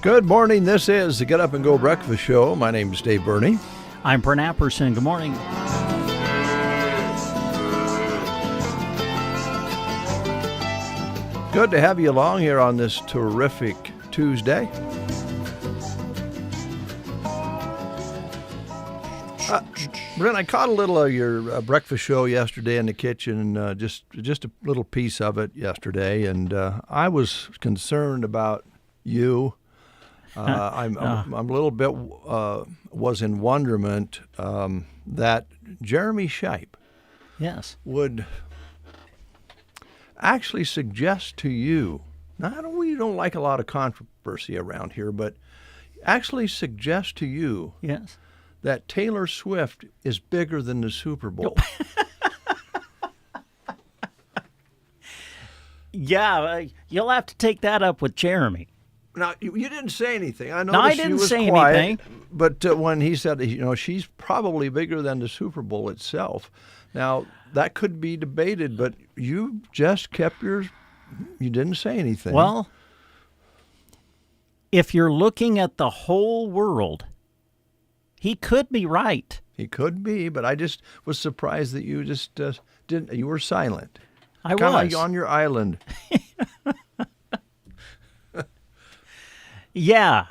Good morning. This is the Get Up and Go Breakfast Show. My name is Dave Burney. I'm Brent Apperson. Good morning. Good to have you along here on this terrific Tuesday. Brent, I caught a little of your breakfast show yesterday in the kitchen, just a little piece of it yesterday, and I was concerned about you. I'm a little bit was in wonderment that Jeremy Shipe Yes. would actually suggest to you, now we don't like a lot of controversy around here, but actually suggest to you Yes. that Taylor Swift is bigger than the Super Bowl. Yeah, you'll have to take that up with Jeremy. Now, you didn't say anything. I No, I noticed didn't you was say quiet, anything. But when he said, she's probably bigger than the Super Bowl itself. Now, that could be debated, but you just kept you didn't say anything. Well, if you're looking at the whole world, he could be right. He could be, but I just was surprised that you just didn't. You were silent. I Kind was. of like on your island. Yeah.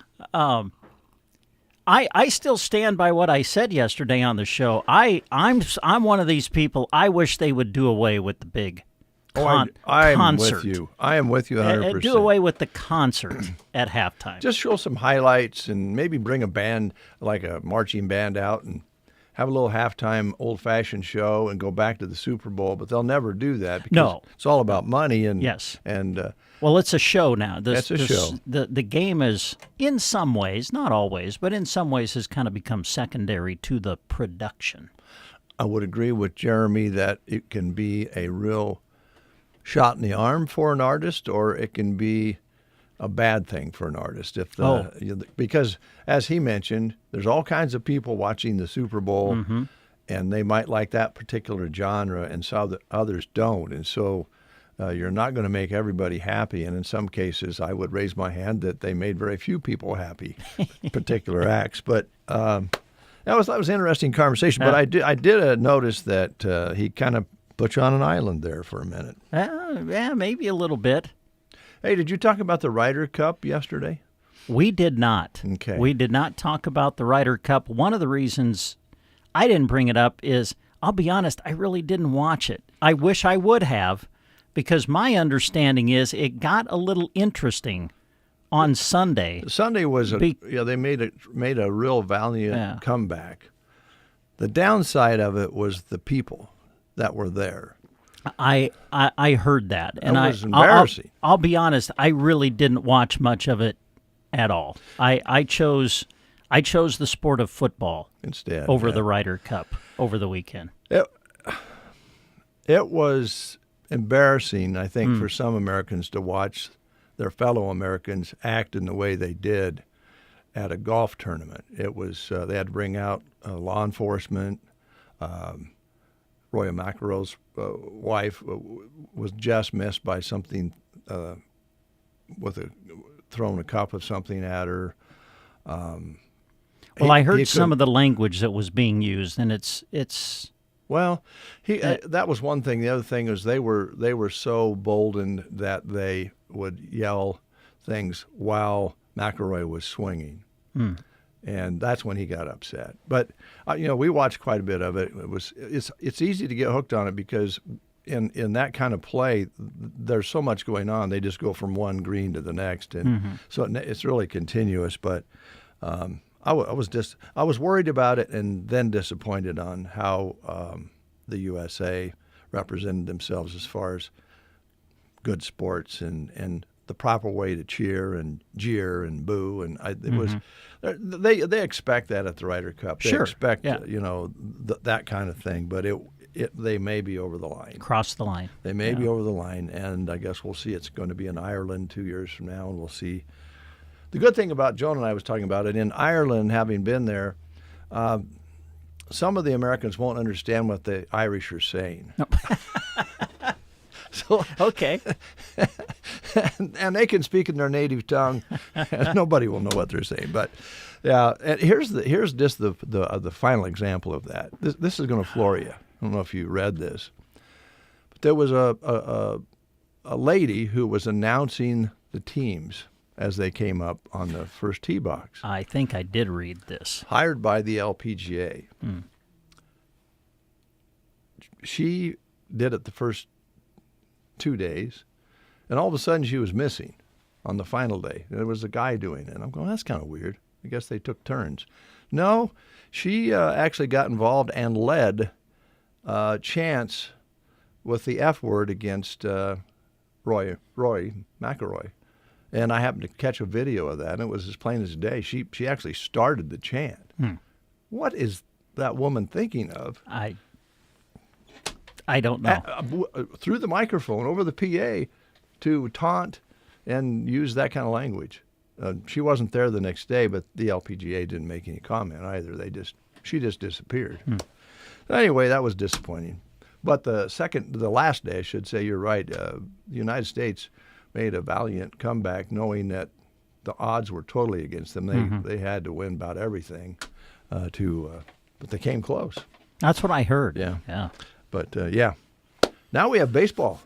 I still stand by what I said yesterday on the show. I'm one of these people. I wish they would do away with the big I'm concert. with you. I am with you 100%. Do away with the concert at halftime. Just show some highlights and maybe bring a band, like a marching band, out and have a little halftime old-fashioned show and go back to the Super Bowl. But they'll never do that because No. it's all about money. And Yes. And Well, it's a show now. It's a show. The game is, in some ways, not always, but in some ways has kind of become secondary to the production. I would agree with Jeremy that it can be a real shot in the arm for an artist, or it can be a bad thing for an artist. Because, as he mentioned, there's all kinds of people watching the Super Bowl, Mm-hmm. and they might like that particular genre, and so others don't. And so you're not going to make everybody happy. And in some cases, I would raise my hand that they made very few people happy, particular acts. But that was an interesting conversation. But I did notice that he kind of put you on an island there for a minute. Yeah, maybe a little bit. Hey, did you talk about the Ryder Cup yesterday? We did not. Okay. We did not talk about the Ryder Cup. One of the reasons I didn't bring it up is, I'll be honest, I really didn't watch it. I wish I would have, because my understanding is it got a little interesting on Sunday. Sunday was they made a real valiant comeback. The downside of it was the people that were there. I heard that, and It was embarrassing. I'll be honest, I really didn't watch much of it at all. I chose the sport of football Instead over the Ryder Cup over the weekend. It was embarrassing, I think, for some Americans to watch their fellow Americans act in the way they did at a golf tournament. It was they had to bring out law enforcement. Roy McIlroy's wife was just missed by something throwing a cup of something at her. Well, I heard some of the language that was being used, and it's. Well, that was one thing. The other thing is they were so boldened that they would yell things while McIlroy was swinging. And that's when he got upset. But we watched quite a bit of it. It's easy to get hooked on it because in that kind of play, there's so much going on. They just go from one green to the next, and so it's really continuous. But I was worried about it, and then disappointed on how the USA represented themselves as far as good sports and the proper way to cheer and jeer and boo, and it was they expect that at the Ryder Cup. They expect that kind of thing, but they may be over the line. Cross the line. They may be over the line, and I guess we'll see. It's going to be in Ireland 2 years from now, and we'll see. The good thing about Joan and I was talking about it in Ireland, having been there. Some of the Americans won't understand what the Irish are saying. So, okay. and they can speak in their native tongue, and nobody will know what they're saying. But yeah, and here's just the final example of that. This is going to floor you. I don't know if you read this, but there was a lady who was announcing the teams as they came up on the first tee box. I think I did read this. Hired by the LPGA. She did it the first 2 days, and all of a sudden she was missing on the final day. There was a guy doing it. And I'm going, that's kind of weird. I guess they took turns. No, she actually got involved and led chants with the F word against Roy McIlroy. And I happened to catch a video of that, and it was as plain as day. She actually started the chant. What is that woman thinking of? I don't know. Through the microphone, over the PA, to taunt and use that kind of language. She wasn't there the next day, but the LPGA didn't make any comment either. She just disappeared. Anyway, that was disappointing. But the last day, I should say, you're right. The United States made a valiant comeback, knowing that the odds were totally against them. They had to win about everything, but they came close. That's what I heard. Yeah. But yeah, now we have baseball.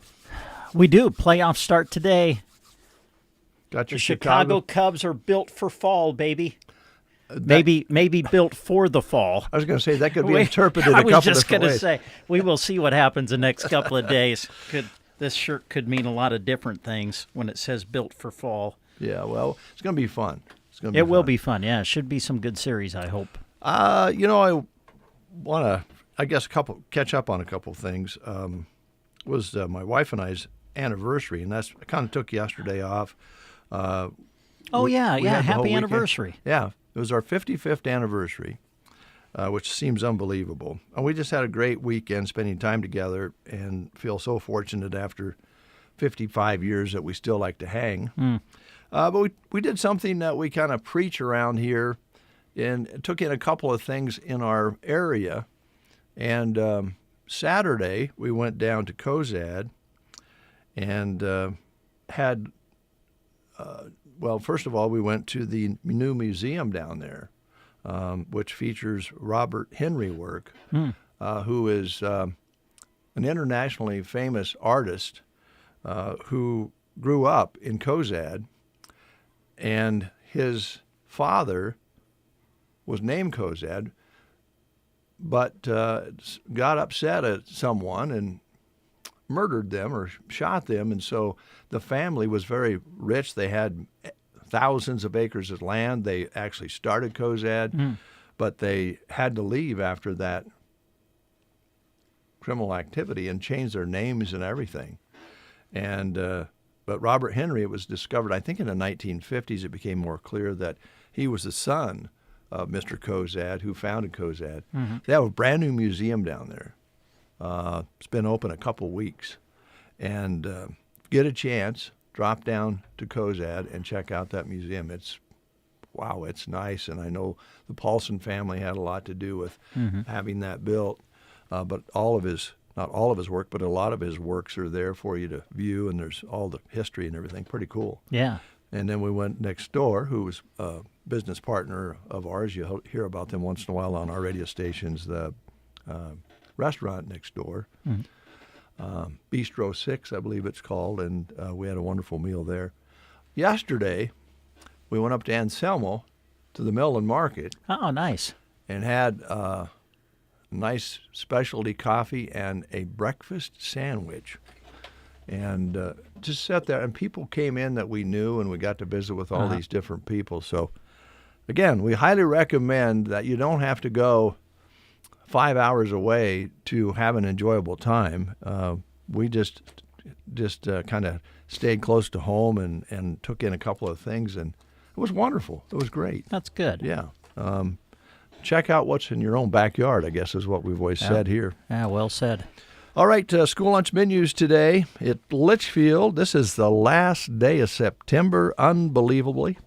We do. Playoffs start today. Got your The Chicago Cubs are built for fall, baby. Maybe built for the fall. I was going to say that could be interpreted a couple different ways. I was just going to say, we will see what happens the next couple of days. This shirt could mean a lot of different things when it says built for fall. Yeah, well, it's going to be fun. It will be fun, yeah. It should be some good series, I hope. I want to, I guess, catch up on a couple things. Was my wife and I's anniversary, and I kind of took yesterday off. Happy anniversary. Yeah, it was our 55th anniversary, which seems unbelievable. And we just had a great weekend spending time together and feel so fortunate after 55 years that we still like to hang. But we did something that we kind of preach around here and took in a couple of things in our area. And Saturday, we went down to Cozad and had... first of all, we went to the new museum down there, which features Robert Henry work, who is an internationally famous artist who grew up in Cozad, and his father was named Cozad, but got upset at someone and murdered them or shot them, and so the family was very rich. They had thousands of acres of land. They actually started Cozad, but they had to leave after that criminal activity and change their names and everything. And but Robert Henry, it was discovered, I think in the 1950s, it became more clear that he was the son of Mr. Cozad, who founded Cozad. They have a brand new museum down there. It's been open a couple weeks. And get a chance, drop down to Cozad and check out that museum. It's nice. And I know the Paulson family had a lot to do with having that built. But not all of his work, but a lot of his works are there for you to view, and there's all the history and everything. Pretty cool. Yeah. And then we went next door, who was a business partner of ours. You hear about them once in a while on our radio stations, the restaurant next door, Bistro 6, I believe it's called, and we had a wonderful meal there. Yesterday, we went up to Anselmo to the Millen Market. Oh, nice. And had nice specialty coffee and a breakfast sandwich. And just sat there, and people came in that we knew, and we got to visit with all these different people. So, again, we highly recommend that you don't have to go 5 hours away to have an enjoyable time. We just kind of stayed close to home and took in a couple of things, and it was wonderful. It was great. That's good. Yeah. Check out what's in your own backyard, I guess, is what we've always said here. Yeah, well said. All right, school lunch menus today at Litchfield. This is the last day of September, unbelievably.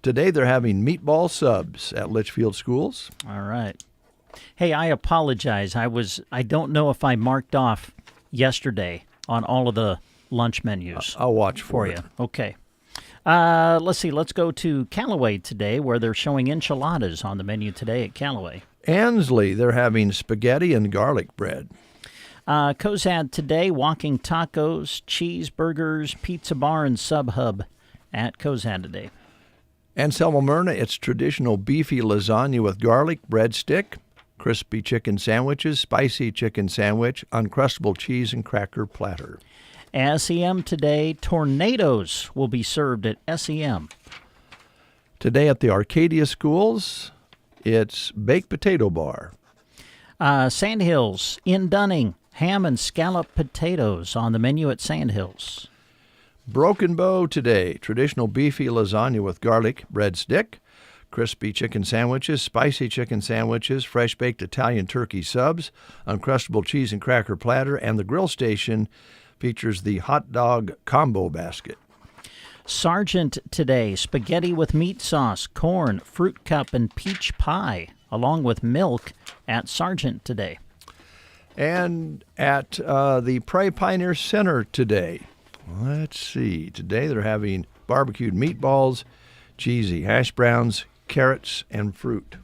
Today they're having meatball subs at Litchfield schools. All right. Hey, I apologize. I don't know if I marked off yesterday on all of the lunch menus. I'll watch for you. Okay. Let's see. Let's go to Callaway today, where they're showing enchiladas on the menu today at Callaway. Ansley, they're having spaghetti and garlic bread. Cozad today, walking tacos, cheeseburgers, pizza bar, and Sub Hub at Cozad today. Anselmo Myrna, it's traditional beefy lasagna with garlic, breadstick, crispy chicken sandwiches, spicy chicken sandwich, uncrustable cheese and cracker platter. SEM today, tornadoes will be served at SEM. Today at the Arcadia schools, it's baked potato bar. Sandhills in Dunning, ham and scallop potatoes on the menu at Sandhills. Broken Bow today, traditional beefy lasagna with garlic, breadstick, crispy chicken sandwiches, spicy chicken sandwiches, fresh-baked Italian turkey subs, uncrustable cheese and cracker platter, and the grill station features the hot dog combo basket. Sargent today, spaghetti with meat sauce, corn, fruit cup, and peach pie, along with milk at Sargent today. And at the Prairie Pioneer Center today, let's see, today they're having barbecued meatballs, cheesy hash browns, carrots, and fruit.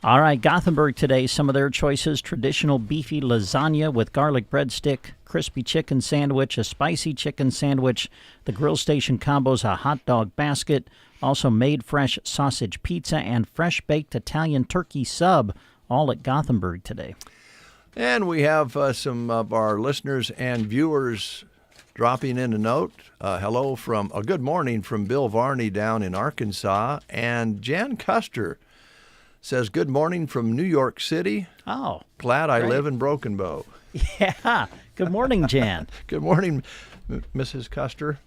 All right, Gothenburg today, some of their choices: traditional beefy lasagna with garlic breadstick, crispy chicken sandwich, a spicy chicken sandwich, the grill station combos, a hot dog basket, also made fresh sausage pizza, and fresh-baked Italian turkey sub, all at Gothenburg today. And we have some of our listeners and viewers dropping in a note. Hello from a good morning from Bill Varney down in Arkansas. And Jan Custer says, good morning from New York City. Oh, glad I live in Broken Bow. Yeah. Good morning, Jan. Good morning, Mrs. Custer.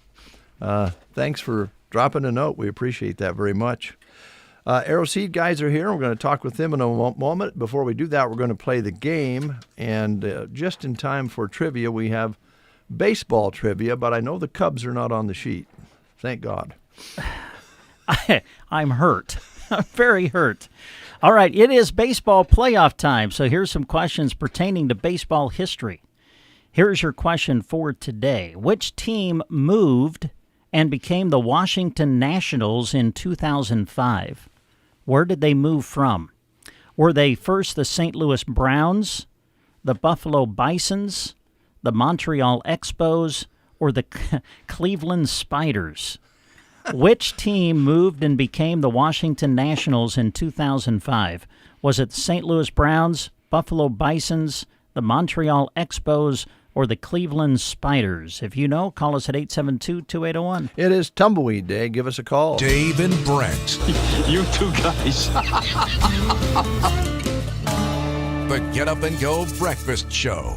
Thanks for dropping a note. We appreciate that very much. Arrowseed guys are here. We're going to talk with them in a moment. Before we do that, we're going to play the game. And just in time for trivia, we have baseball trivia, but I know the Cubs are not on the sheet. Thank God. I'm hurt. I'm very hurt. All right, it is baseball playoff time, so here's some questions pertaining to baseball history. Here's your question for today. Which team moved and became the Washington Nationals in 2005? Where did they move from? Were they first the St. Louis Browns, the Buffalo Bisons, the Montreal Expos, or the Cleveland Spiders? Which team moved and became the Washington Nationals in 2005? Was it the St. Louis Browns, Buffalo Bisons, the Montreal Expos, or the Cleveland Spiders? If you know, call us at 872-2801. It is Tumbleweed Day. Give us a call. Dave and Brent. You two guys. The Get Up and Go Breakfast Show.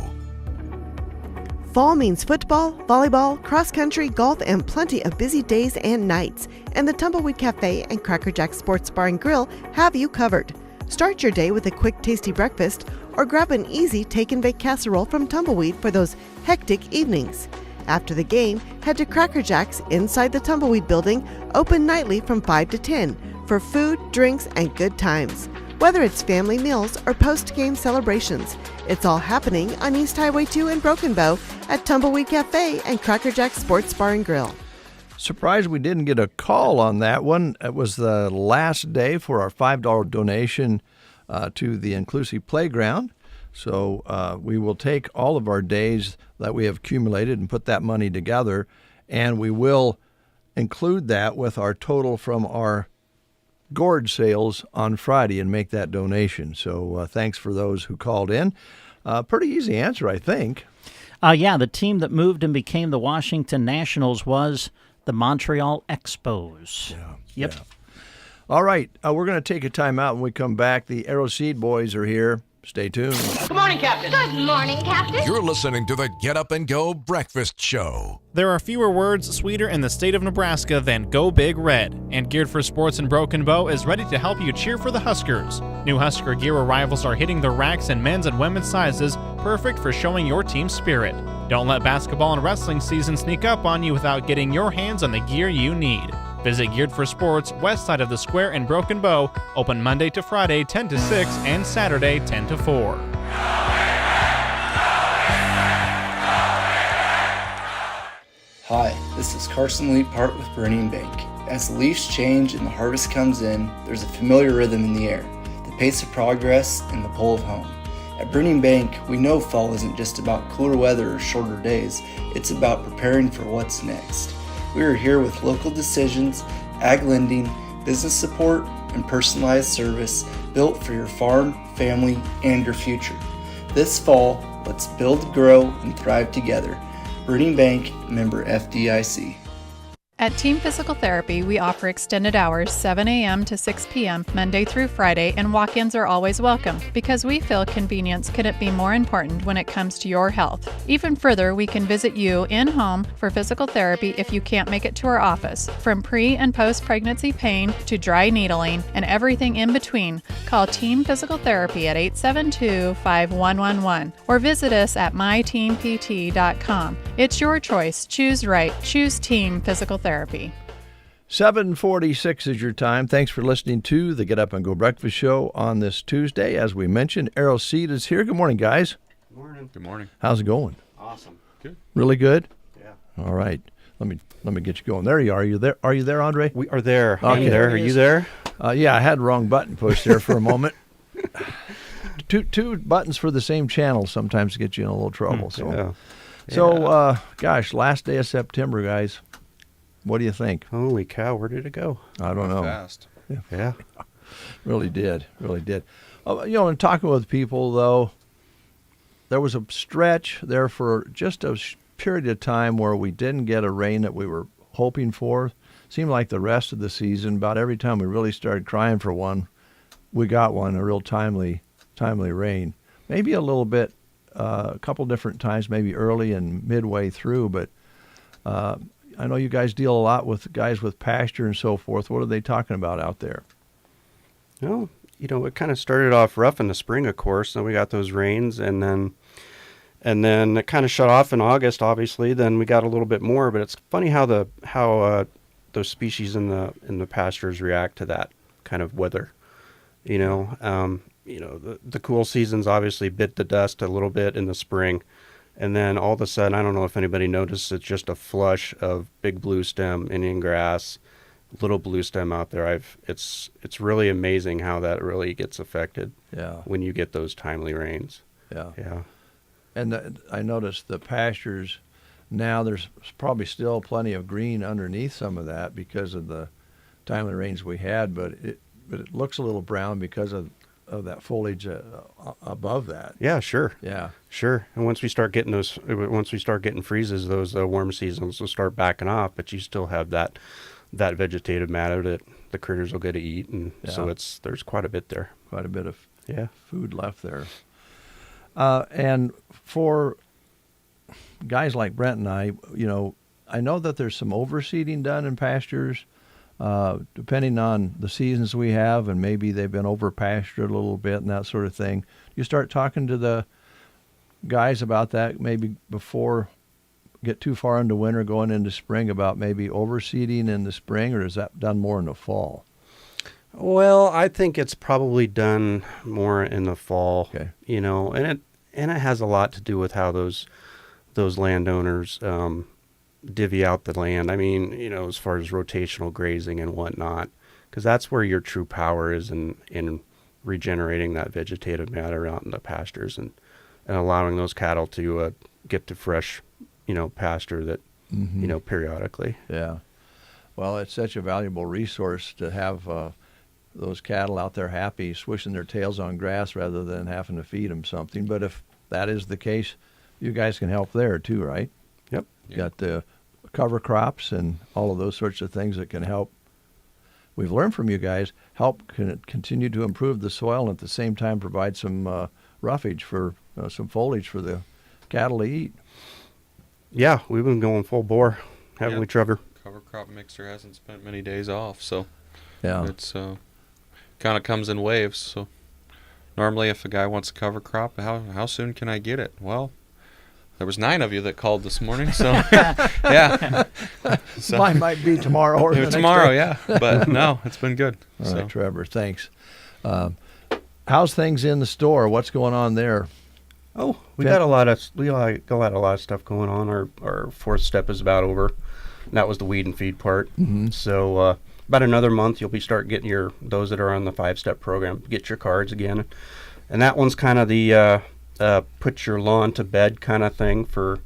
Fall means football, volleyball, cross-country, golf, and plenty of busy days and nights. And the Tumbleweed Cafe and Cracker Jack Sports Bar and Grill have you covered. Start your day with a quick, tasty breakfast or grab an easy take-and-bake casserole from Tumbleweed for those hectic evenings. After the game, head to Cracker Jack's inside the Tumbleweed building, open nightly from 5 to 10 for food, drinks, and good times. Whether it's family meals or post-game celebrations, it's all happening on East Highway 2 in Broken Bow at Tumbleweed Cafe and Cracker Jack Sports Bar and Grill. Surprised we didn't get a call on that one. It was the last day for our $5 donation to the Inclusive Playground. So we will take all of our days that we have accumulated and put that money together, and we will include that with our total from our gourd sales on Friday and make that donation. So thanks for those who called in. Pretty easy answer, I think. Yeah, the team that moved and became the Washington Nationals was the Montreal Expos. Yeah. Yep. Yeah. All right, we're going to take a time out. When we come back, the Arrowseed boys are here. Stay tuned. Good morning, Captain. Good morning, Captain. You're listening to the Get Up and Go Breakfast Show. There are fewer words sweeter in the state of Nebraska than Go Big Red, and Geared for Sports in Broken Bow is ready to help you cheer for the Huskers. New Husker gear arrivals are hitting the racks in men's and women's sizes, perfect for showing your team's spirit. Don't let basketball and wrestling season sneak up on you without getting your hands on the gear you need. Visit Geared for Sports, west side of the square in Broken Bow, open Monday to Friday 10 to 6 and Saturday 10 to 4. Hi, this is Carson Leaphart with Burning Bank. As the leaves change and the harvest comes in, there's a familiar rhythm in the air, the pace of progress and the pull of home. At Burning Bank, we know fall isn't just about cooler weather or shorter days, it's about preparing for what's next. We are here with local decisions, ag lending, business support, and personalized service built for your farm, family, and your future. This fall, let's build, grow, and thrive together. Burning Bank, member FDIC. At Team Physical Therapy, we offer extended hours 7 a.m. to 6 p.m. Monday through Friday, and walk-ins are always welcome because we feel convenience couldn't be more important when it comes to your health. Even further, we can visit you in-home for physical therapy if you can't make it to our office. From pre- and post-pregnancy pain to dry needling and everything in between, call Team Physical Therapy at 872-5111 or visit us at myteampt.com. It's your choice. Choose right. Choose Team Physical Therapy. 7:46 is your time. Thanks for listening to the Get Up and Go Breakfast Show on this Tuesday. As we mentioned, Arrow Seed is here. Good morning, guys. Good morning. Good morning. How's it going? Awesome. Good. Really good? Yeah. All right. Let me get you going. There you are. Are you there, Andre? We are there. Okay. I'm there. Are you there? Yeah, I had the wrong button pushed there for a moment. Two buttons for the same channel sometimes get you in a little trouble. Gosh, last day of September, guys. What do you think? Holy cow, where did it go? I don't know. Fast. Yeah. Really did. And talking with people, though, there was a stretch there for just a period of time where we didn't get a rain that we were hoping for. Seemed like the rest of the season, about every time we really started crying for one, we got one, a real timely rain. Maybe a little bit, a couple different times, maybe early and midway through, but I know you guys deal a lot with guys with pasture and so forth. What are they talking about out there? Well, it kind of started off rough in the spring, of course. Then we got those rains, and then it kind of shut off in August. Obviously, then we got a little bit more. But it's funny how those species in the pastures react to that kind of weather. The cool seasons obviously bit the dust a little bit in the spring. And then all of a sudden, I don't know if anybody noticed, it's just a flush of big blue stem Indian grass, little blue stem out there. It's really amazing how that really gets affected. Yeah. When you get those timely rains. Yeah. Yeah. And I noticed the pastures now. There's probably still plenty of green underneath some of that because of the timely rains we had, but it looks a little brown because of that foliage above that. Yeah, sure. Yeah, sure. And once we start getting freezes, those warm seasons will start backing off. But you still have that vegetative matter that the critters will get to eat, and so there's quite a bit there. Quite a bit of food left there. And for guys like Brent and I know that there's some overseeding done in pastures. Depending on the seasons we have, and maybe they've been over-pastured a little bit and that sort of thing. You start talking to the guys about that maybe before get too far into winter, going into spring, about maybe overseeding in the spring, or is that done more in the fall? Well, I think it's probably done more in the fall. Okay. And it has a lot to do with how those landowners divvy out the land. I mean, as far as rotational grazing and whatnot, because that's where your true power is in regenerating that vegetative matter out in the pastures and allowing those cattle to get to fresh, pasture that, periodically. Yeah. Well, it's such a valuable resource to have those cattle out there happy, swishing their tails on grass rather than having to feed them something. But if that is the case, you guys can help there too, right? Yep. You got the cover crops and all of those sorts of things that can help. We've learned from you guys, help continue to improve the soil and at the same time provide some roughage for some foliage for the cattle to eat. Yeah, we've been going full bore, haven't we, Trevor? Cover crop mixer hasn't spent many days off, so it's kind of comes in waves. So normally if a guy wants a cover crop, how soon can I get it? Well, there was 9 of you that called this morning, so yeah. So, mine might be tomorrow or the tomorrow, next day. Yeah. But no, it's been good. All right, Trevor, thanks. How's things in the store? What's going on there? Oh, we got a lot of stuff going on. Our fourth step is about over. And that was the weed and feed part. Mm-hmm. So about another month, you'll be start getting those that are on the 5-step program, get your cards again. And that one's kind of the put your lawn to bed kind of thing for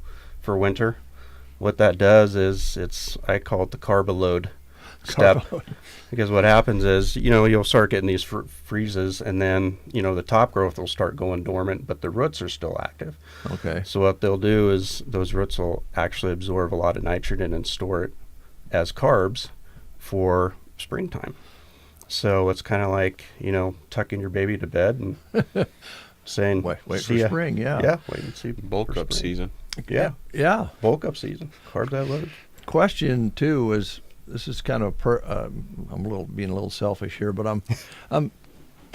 winter. What that does is I call it the carb-a-load step. Because what happens is, you'll start getting these freezes, and then, the top growth will start going dormant, but the roots are still active. Okay. So what they'll do is those roots will actually absorb a lot of nitrogen and store it as carbs for springtime. So it's kind of like, tucking your baby to bed and saying, wait for "See ya." spring, yeah. Yeah, wait and see. Bulk for up spring. season. Yeah. Yeah. Bulk up season. Carb that load. Question two is, this is kind of I'm being a little selfish here, but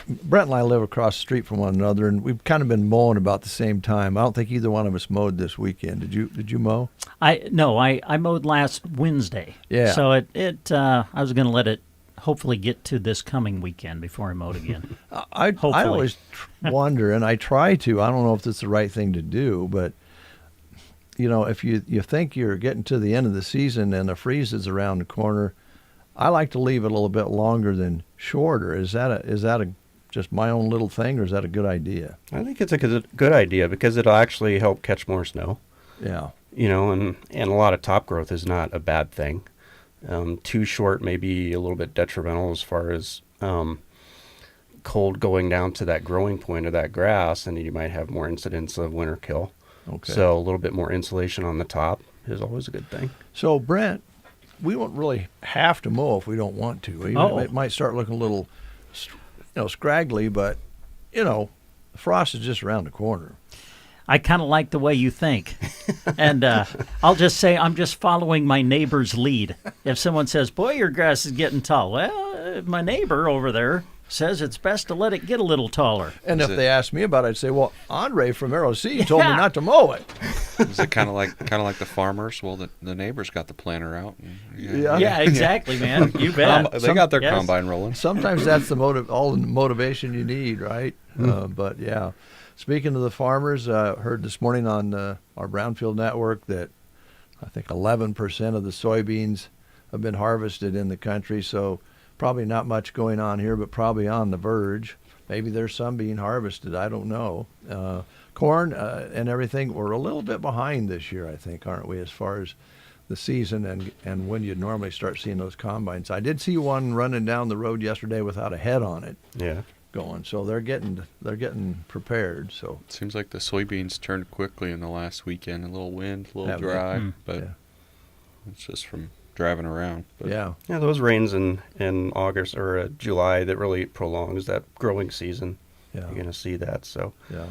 Brent and I live across the street from one another, and we've kind of been mowing about the same time. I don't think either one of us mowed this weekend. Did you mow? I mowed last Wednesday. Yeah. So I was going to let it hopefully get to this coming weekend before I mowed again. I always wonder, and I try to. I don't know if it's the right thing to do, but if you think you're getting to the end of the season and the freeze is around the corner, I like to leave it a little bit longer than shorter. Is that just my own little thing, or is that a good idea? I think it's a good idea because it'll actually help catch more snow. Yeah. And a lot of top growth is not a bad thing. Too short may be a little bit detrimental as far as cold going down to that growing point of that grass, and you might have more incidents of winter kill. Okay. So a little bit more insulation on the top is always a good thing. So, Brent, we won't really have to mow if we don't want to. It might start looking a little, scraggly, but, the frost is just around the corner. I kind of like the way you think. And I'll just say I'm just following my neighbor's lead. If someone says, boy, your grass is getting tall, well, my neighbor over there says it's best to let it get a little taller. And if they asked me about it, I'd say, well, Andre from Arrow Seed told me not to mow it. Is it kind of like the farmers? Well, the neighbors got the planter out. Yeah, exactly, man. You bet. They got their combine rolling. Sometimes that's all the motivation you need, right? But yeah. Speaking of the farmers, heard this morning on our Brownfield network that I think 11% of the soybeans have been harvested in the country. So probably not much going on here, but probably on the verge. Maybe there's some being harvested. I don't know. Corn and everything, we're a little bit behind this year, I think, aren't we, as far as the season and when you'd normally start seeing those combines. I did see one running down the road yesterday without a head on it. Yeah. Going, so they're getting prepared. So it seems like the soybeans turned quickly in the last weekend. A little wind, a little dry, but it's just from driving around. But yeah, those rains in August or July that really prolongs that growing season. Yeah, you're gonna see that. So yeah,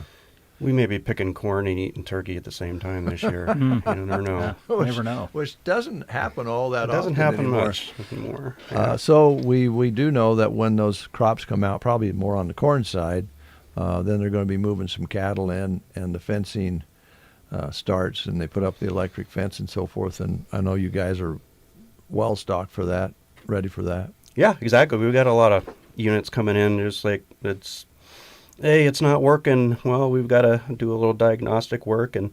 we may be picking corn and eating turkey at the same time this year. You never know. Never know. Which doesn't happen all that often. It doesn't happen anymore. much anymore. Yeah. So we do know that when those crops come out, probably more on the corn side, then they're going to be moving some cattle in, and the fencing starts, and they put up the electric fence and so forth. And I know you guys are well stocked for that, ready for that. Yeah, exactly. We've got a lot of units coming in. Just like hey, it's not working. Well, we've got to do a little diagnostic work, and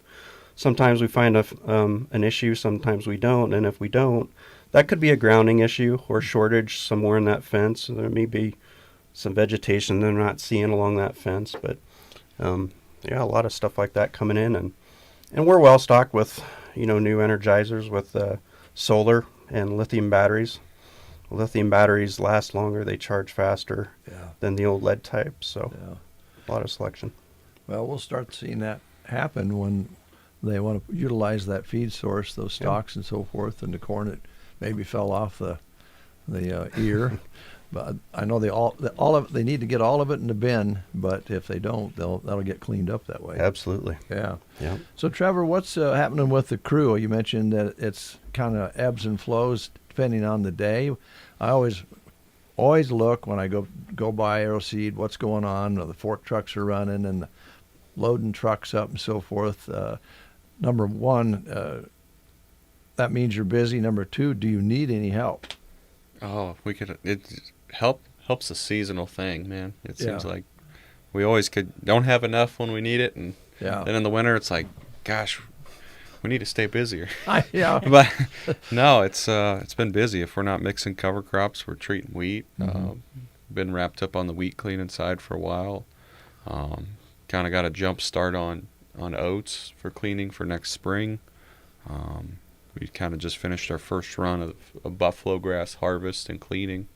sometimes we find an issue, sometimes we don't. And if we don't, that could be a grounding issue or shortage somewhere in that fence. There may be some vegetation they're not seeing along that fence, but a lot of stuff like that coming in, and we're well stocked with new energizers with solar and lithium batteries. Lithium batteries last longer, they charge faster than the old lead type, so a lot of selection. Well, we'll start seeing that happen when they want to utilize that feed source, those stalks and so forth, and the corn that maybe fell off the ear. But I know they need to get all of it in the bin, but if they don't, that'll get cleaned up that way. Absolutely. Yeah. Yeah. So Trevor, what's happening with the crew? You mentioned that it's kind of ebbs and flows depending on the day. I always look when I go by Arrow Seed, what's going on. The fork trucks are running and the loading trucks up and so forth. Number one, that means you're busy. Number two, do you need any help? Oh, it helps a seasonal thing, man. It seems like we always don't have enough when we need it, and Yeah. Then in the winter, it's like, gosh, we need to stay busier. Yeah. But no, it's been busy. If we're not mixing cover crops, we're treating wheat. Been wrapped up on the wheat cleaning side for a while. Kind of got a jump start on oats for cleaning for next spring. We kind of just finished our first run of a buffalo grass harvest and cleaning,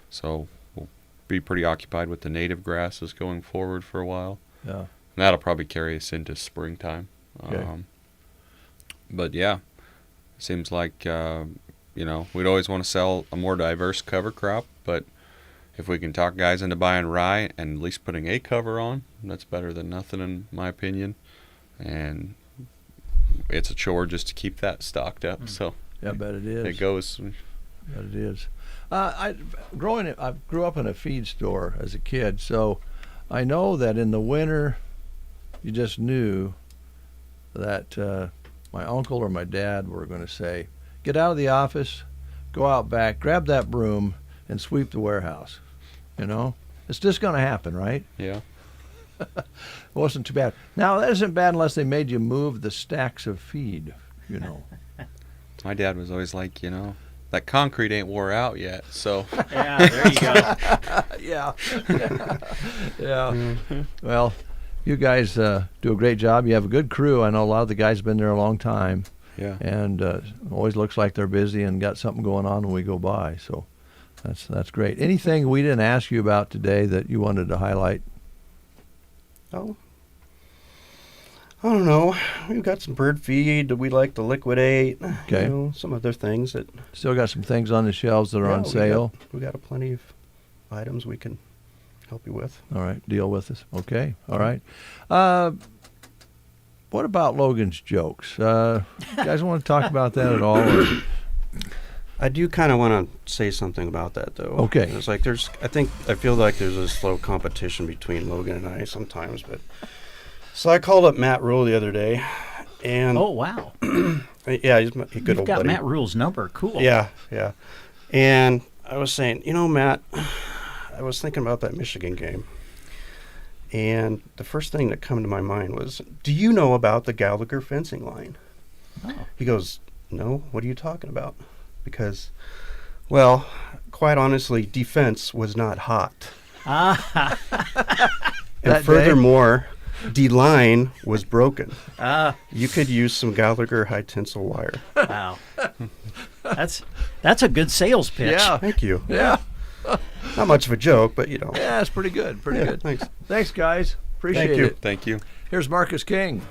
so we'll be pretty occupied with the native grasses going forward for a while. Yeah. And that'll probably carry us into springtime. Okay. But yeah, seems like we'd always want to sell a more diverse cover crop, but if we can talk guys into buying rye and at least putting a cover on, that's better than nothing in my opinion. And it's a chore just to keep that stocked up. So yeah, I bet it is. It goes. But it is. I grew up in a feed store as a kid, so I know that in the winter, you just knew that my uncle or my dad were going to say, "Get out of the office, go out back, grab that broom, and sweep the warehouse." You know, it's just going to happen, right? Yeah. It wasn't too bad. Now that isn't bad unless they made you move the stacks of feed. You know. My dad was always like, that concrete ain't wore out yet, so. Yeah, there you go. Yeah. Yeah. Well, you guys do a great job. You have a good crew. I know a lot of the guys have been there a long time. Yeah. And always looks like they're busy and got something going on when we go by. So that's great. Anything we didn't ask you about today that you wanted to highlight? Oh, I don't know. We've got some bird feed that we like to liquidate. Okay. Some other things that. Still got some things on the shelves that are on sale. We got plenty of items we can help you with. All right, deal with us. Okay, all right. What about Logan's jokes? You guys want to talk about that at all? Or? I do kind of want to say something about that, though. Okay. It's like I feel like there's a slow competition between Logan and I sometimes, but. So I called up Matt Rule the other day, and Oh, wow. yeah, he's a good You've old got buddy. Matt Rule's number. Cool. Yeah, and I was saying, Matt, I was thinking about that Michigan game, and the first thing that came to my mind was, do you know about the Gallagher fencing line? Oh. He goes, no, what are you talking about? Because, well, quite honestly, defense was not hot. Ah. And That furthermore, D-line was broken. Ah. You could use some Gallagher high tensile wire. Wow. That's a good sales pitch. Yeah. Thank you. Yeah. Not much of a joke, but Yeah, it's pretty good. Pretty Yeah, good. thanks. Thanks, guys. Appreciate Thank you. it. Thank you. Here's Marcus King.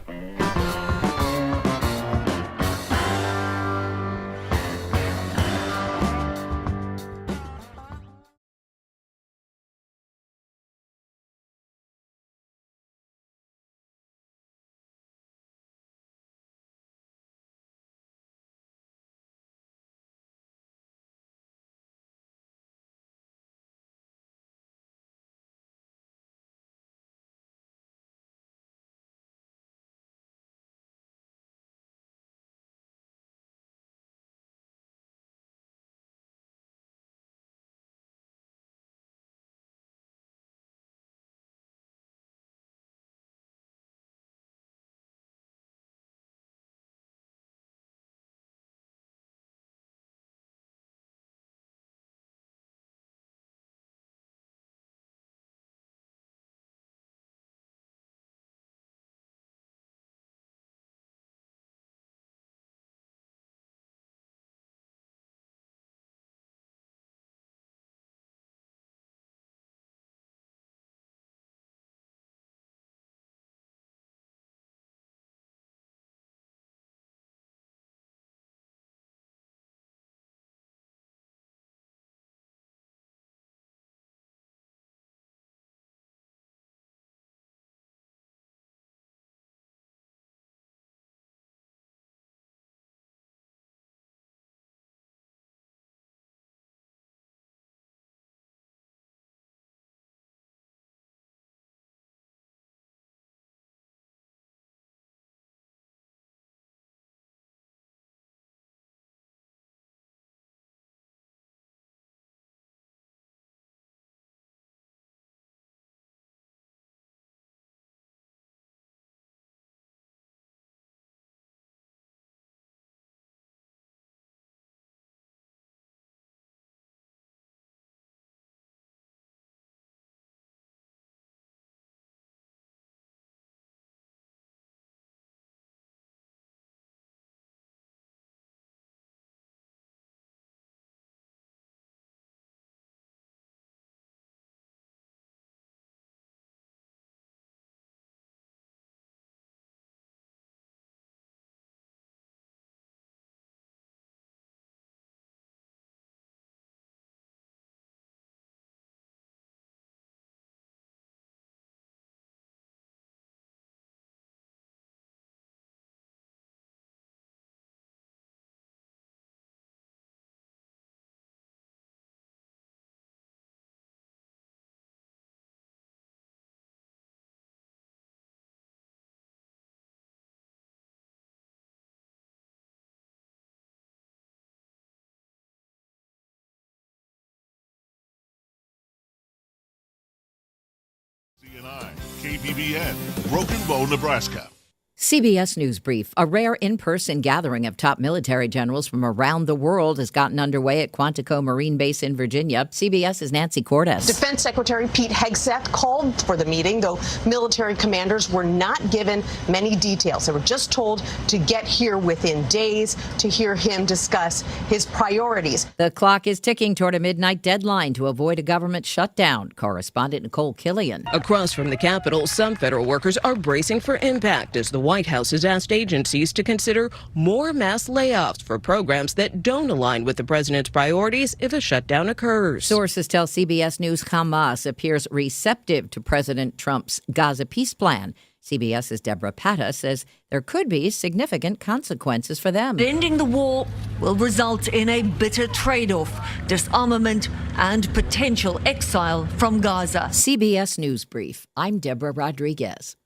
KBBN, Broken Bow, Nebraska. CBS News Brief. A rare in-person gathering of top military generals from around the world has gotten underway at Quantico Marine Base in Virginia. CBS's Nancy Cordes. Defense Secretary Pete Hegseth called for the meeting, though military commanders were not given many details. They were just told to get here within days to hear him discuss his priorities. The clock is ticking toward a midnight deadline to avoid a government shutdown. Correspondent Nicole Killian. Across from the Capitol, some federal workers are bracing for impact as the White House has asked agencies to consider more mass layoffs for programs that don't align with the president's priorities if a shutdown occurs. Sources tell CBS News Hamas appears receptive to President Trump's Gaza peace plan. CBS's Deborah Patta says there could be significant consequences for them. Ending the war will result in a bitter trade-off, disarmament and potential exile from Gaza. CBS News Brief. I'm Deborah Rodriguez.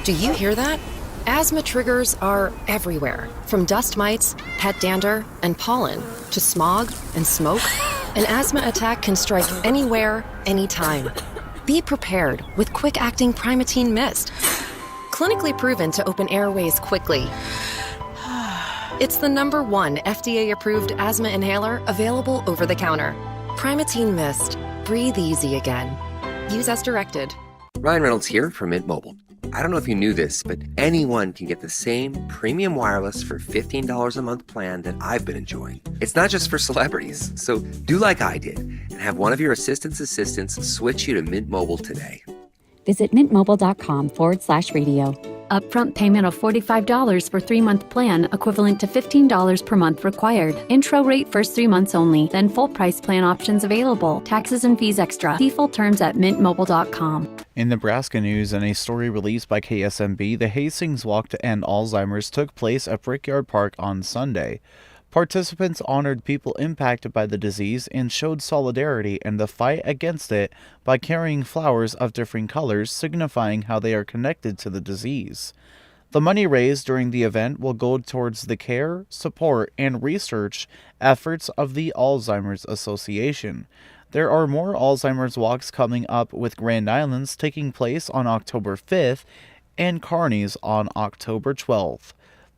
Do you hear that? Asthma triggers are everywhere, from dust mites, pet dander, and pollen, to smog and smoke. An asthma attack can strike anywhere, anytime. Be prepared with quick-acting Primatene Mist. Clinically proven to open airways quickly. It's the #1 FDA-approved asthma inhaler available over the counter. Primatene Mist. Breathe easy again. Use as directed. Ryan Reynolds here from Mint Mobile. I don't know if you knew this, but anyone can get the same premium wireless for $15 a month plan that I've been enjoying. It's not just for celebrities. So do like I did and have one of your assistants switch you to Mint Mobile today. Visit mintmobile.com/radio. Upfront payment of $45 for 3-month plan, equivalent to $15 per month required. Intro rate first 3 months only, then full price plan options available. Taxes and fees extra. See full terms at mintmobile.com. In Nebraska news, in a story released by KSMB, the Hastings Walk to End Alzheimer's took place at Brickyard Park on Sunday. Participants honored people impacted by the disease and showed solidarity in the fight against it by carrying flowers of different colors, signifying how they are connected to the disease. The money raised during the event will go towards the care, support, and research efforts of the Alzheimer's Association. There are more Alzheimer's walks coming up, with Grand Islands taking place on October 5th and Kearney's on October 12th.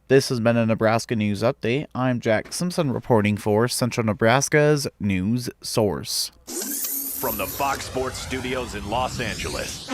This has been a Nebraska News Update. I'm Jack Simpson reporting for Central Nebraska's news source. From the Fox Sports Studios in Los Angeles,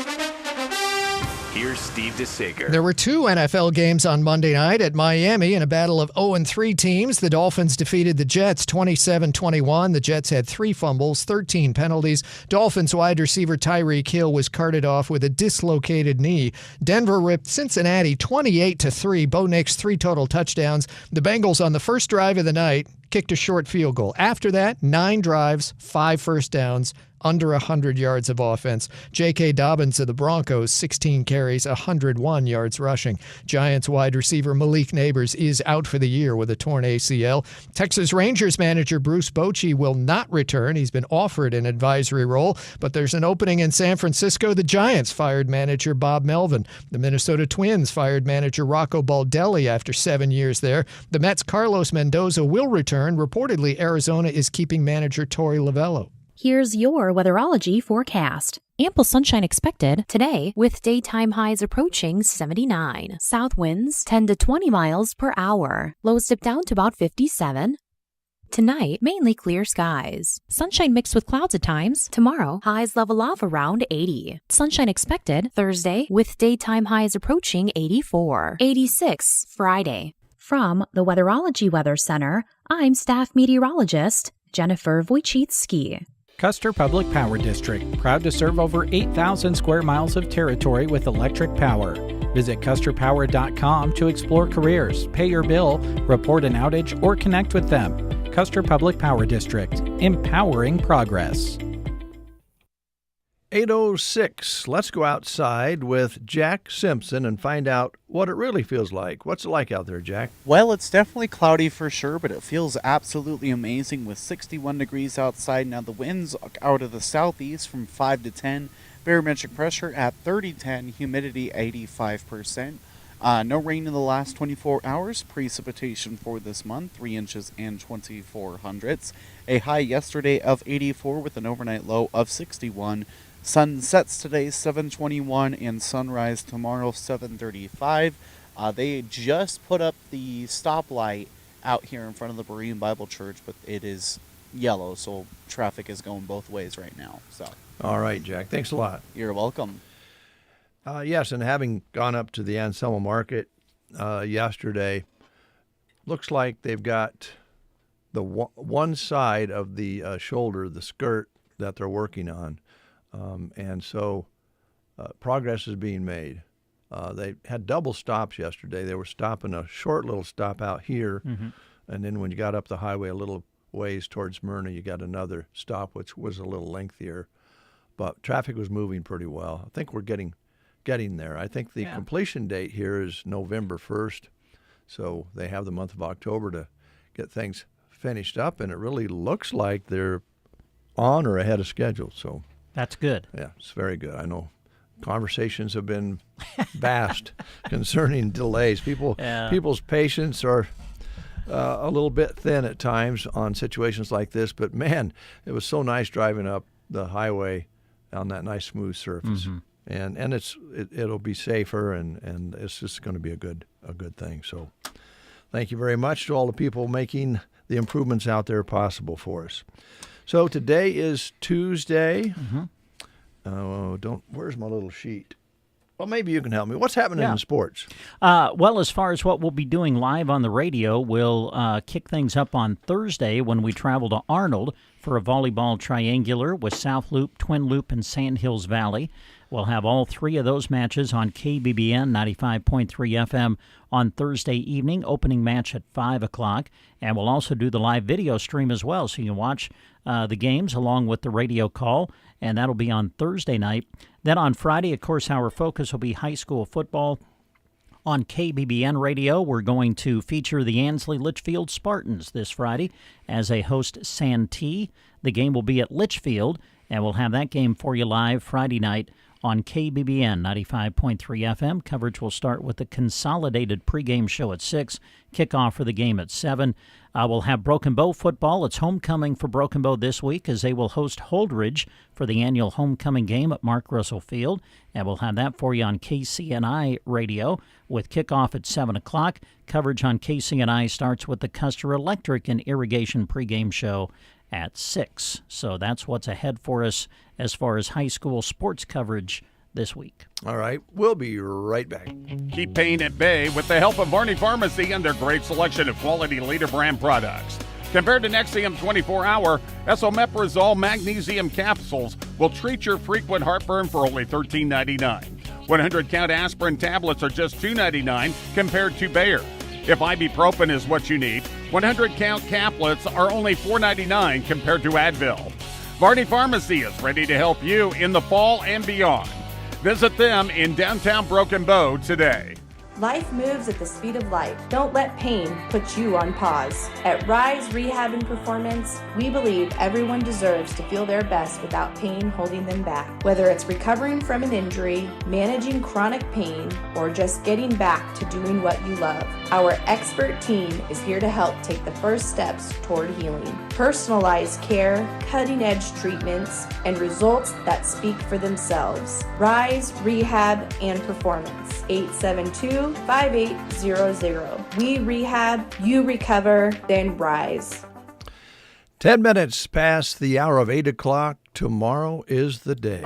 here's Steve DeSager. There were 2 NFL games on Monday night at Miami in a battle of 0-3 teams. The Dolphins defeated the Jets 27-21. The Jets had 3 fumbles, 13 penalties. Dolphins wide receiver Tyreek Hill was carted off with a dislocated knee. Denver ripped Cincinnati 28-3. Bo Nix 3 total touchdowns. The Bengals on the first drive of the night kicked a short field goal. After that, 9 drives, 5 first downs, under 100 yards of offense. J.K. Dobbins of the Broncos, 16 carries, 101 yards rushing. Giants wide receiver Malik Neighbors is out for the year with a torn ACL. Texas Rangers manager Bruce Bochy will not return. He's been offered an advisory role, but there's an opening in San Francisco. The Giants fired manager Bob Melvin. The Minnesota Twins fired manager Rocco Baldelli after 7 years there. The Mets' Carlos Mendoza will return. Reportedly, Arizona is keeping manager Torey Lovello. Here's your weatherology forecast. Ample sunshine expected today, with daytime highs approaching 79. South winds 10 to 20 miles per hour. Lows dip down to about 57. Tonight, mainly clear skies. Sunshine mixed with clouds at times. Tomorrow, highs level off around 80. Sunshine expected Thursday, with daytime highs approaching 84. 86 Friday. From the Weatherology Weather Center, I'm staff meteorologist Jennifer Wojcicki. Custer Public Power District, proud to serve over 8,000 square miles of territory with electric power. Visit custerpower.com to explore careers, pay your bill, report an outage, or connect with them. Custer Public Power District, empowering progress. 8:06. Let's go outside with Jack Simpson and find out what it really feels like. What's it like out there, Jack? Well, it's definitely cloudy for sure, but it feels absolutely amazing with 61 degrees outside. Now the winds out of the southeast from 5 to 10. Barometric pressure at 30-10, humidity 85%. No rain in the last 24 hours. Precipitation for this month, 3 inches and 24 hundredths. A high yesterday of 84 with an overnight low of 61. Sun sets today 7:21 and sunrise tomorrow 7:35. They just put up the stoplight out here in front of the Berean Bible Church, but it is yellow, so traffic is going both ways right now. So. All right, Jack. Thanks a lot. You're welcome. Yes, and having gone up to the Anselmo Market yesterday, looks like they've got the one side of the shoulder, the skirt that they're working on, and so progress is being made. They had double stops yesterday. They were stopping a short little stop out here, and then when you got up the highway a little ways towards Smyrna, you got another stop, which was a little lengthier. But traffic was moving pretty well. I think we're getting there. I think the completion date here is November 1st, so they have the month of October to get things finished up, and it really looks like they're on or ahead of schedule. So that's good. Yeah, it's very good. I know conversations have been vast concerning delays. People's patience are a little bit thin at times on situations like this, but man, it was so nice driving up the highway on that nice smooth surface. And it'll be safer, and it's just going to be a good thing. So thank you very much to all the people making the improvements out there possible for us. So today is Tuesday. Where's my little sheet? Well, maybe you can help me. What's happening in sports? Well, as far as what we'll be doing live on the radio, we'll kick things up on Thursday when we travel to Arnold for a volleyball triangular with South Loop, Twin Loop, and Sand Hills Valley. We'll have all three of those matches on KBBN 95.3 FM on Thursday evening, opening match at 5 o'clock. And we'll also do the live video stream as well, so you can watch the games along with the radio call, and that'll be on Thursday night. Then on Friday, of course, our focus will be high school football. On KBBN Radio, we're going to feature the Ansley Litchfield Spartans this Friday as they host Santee. The game will be at Litchfield, and we'll have that game for you live Friday night on KBBN 95.3 FM. Coverage will start with the consolidated pregame show at 6, kickoff for the game at 7. We'll have Broken Bow football. It's homecoming for Broken Bow this week as they will host Holdridge for the annual homecoming game at Mark Russell Field. And we'll have that for you on KCNI Radio with kickoff at 7 o'clock. Coverage on KCNI starts with the Custer Electric and Irrigation pregame show at 6. So that's what's ahead for us as far as high school sports coverage this week. All right, we'll be right back. Keep pain at bay with the help of Varney Pharmacy and their great selection of quality leader brand products. Compared to Nexium 24-hour, esomeprazole magnesium capsules will treat your frequent heartburn for only $13.99. 100-count aspirin tablets are just $2.99 compared to Bayer. If ibuprofen is what you need, 100-count caplets are only $4.99 compared to Advil. Varney Pharmacy is ready to help you in the fall and beyond. Visit them in downtown Broken Bow today. Life moves at the speed of light. Don't let pain put you on pause. At Rise Rehab and Performance, we believe everyone deserves to feel their best without pain holding them back. Whether it's recovering from an injury, managing chronic pain, or just getting back to doing what you love, our expert team is here to help take the first steps toward healing. Personalized care, cutting-edge treatments, and results that speak for themselves. Rise Rehab and Performance, 872-5800. We rehab, you recover, then rise. 10 minutes past the hour of 8 o'clock. Tomorrow is the day.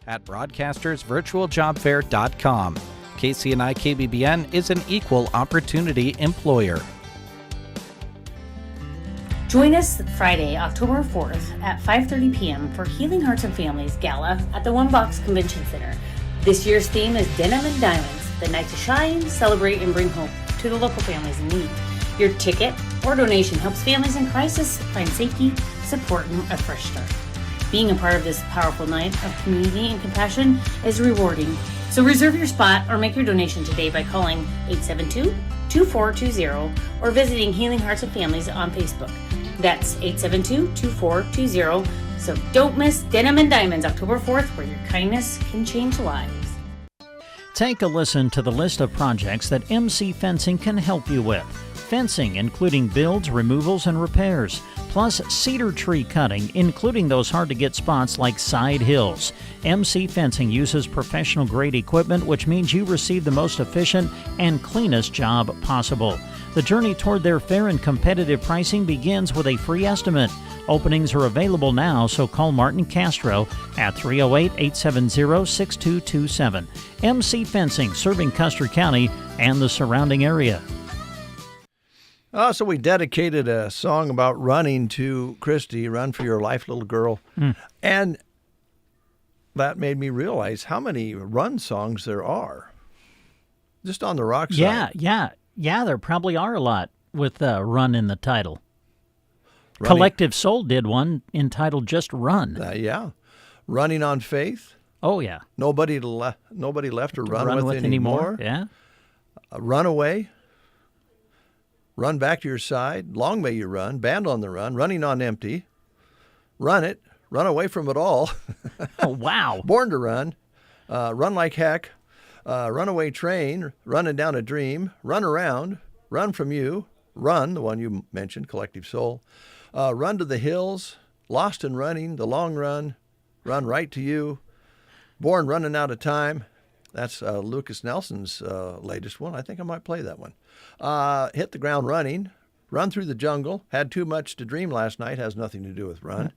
at broadcastersvirtualjobfair.com. KCNI KBBN is an equal opportunity employer. Join us Friday, October 4th at 5:30 p.m. for Healing Hearts and Families Gala at the One Box Convention Center. This year's theme is Denim and Diamonds, the night to shine, celebrate, and bring hope to the local families in need. Your ticket or donation helps families in crisis find safety, support, and a fresh start. Being a part of this powerful night of community and compassion is rewarding. So reserve your spot or make your donation today by calling 872-2420 or visiting Healing Hearts and Families on Facebook. That's 872-2420. So don't miss Denim and Diamonds October 4th, where your kindness can change lives. Take a listen to the list of projects that MC Fencing can help you with. Fencing, including builds, removals, and repairs, plus cedar tree cutting, including those hard-to-get spots like side hills. MC Fencing uses professional-grade equipment, which means you receive the most efficient and cleanest job possible. The journey toward their fair and competitive pricing begins with a free estimate. Openings are available now, so call Martin Castro at 308-870-6227. MC Fencing, serving Custer County and the surrounding area. So we dedicated a song about running to Christy, Run for Your Life, Little Girl. And that made me realize how many run songs there are. Just on the rock side. Yeah, there probably are a lot with Run in the title. Running. Collective Soul did one entitled just Run. Yeah. Running on Faith. Oh, yeah. Nobody left to run with anymore. Yeah. Runaway. Run Back to Your Side. Long May You Run. Band on the Run. Running on Empty. Run It. Run Away from It All. Oh, wow. Born to Run. Run Like Heck. Runaway Train. Running Down a Dream. Run Around. Run From You. Run, the one you mentioned, Collective Soul. Run to the Hills. Lost and Running. The Long Run. Run Right to You. Born Running Out of Time. That's Lucas Nelson's latest one. I think I might play that one. Hit the Ground Running. Run Through the Jungle. Had Too Much to Dream Last Night. Has nothing to do with Run.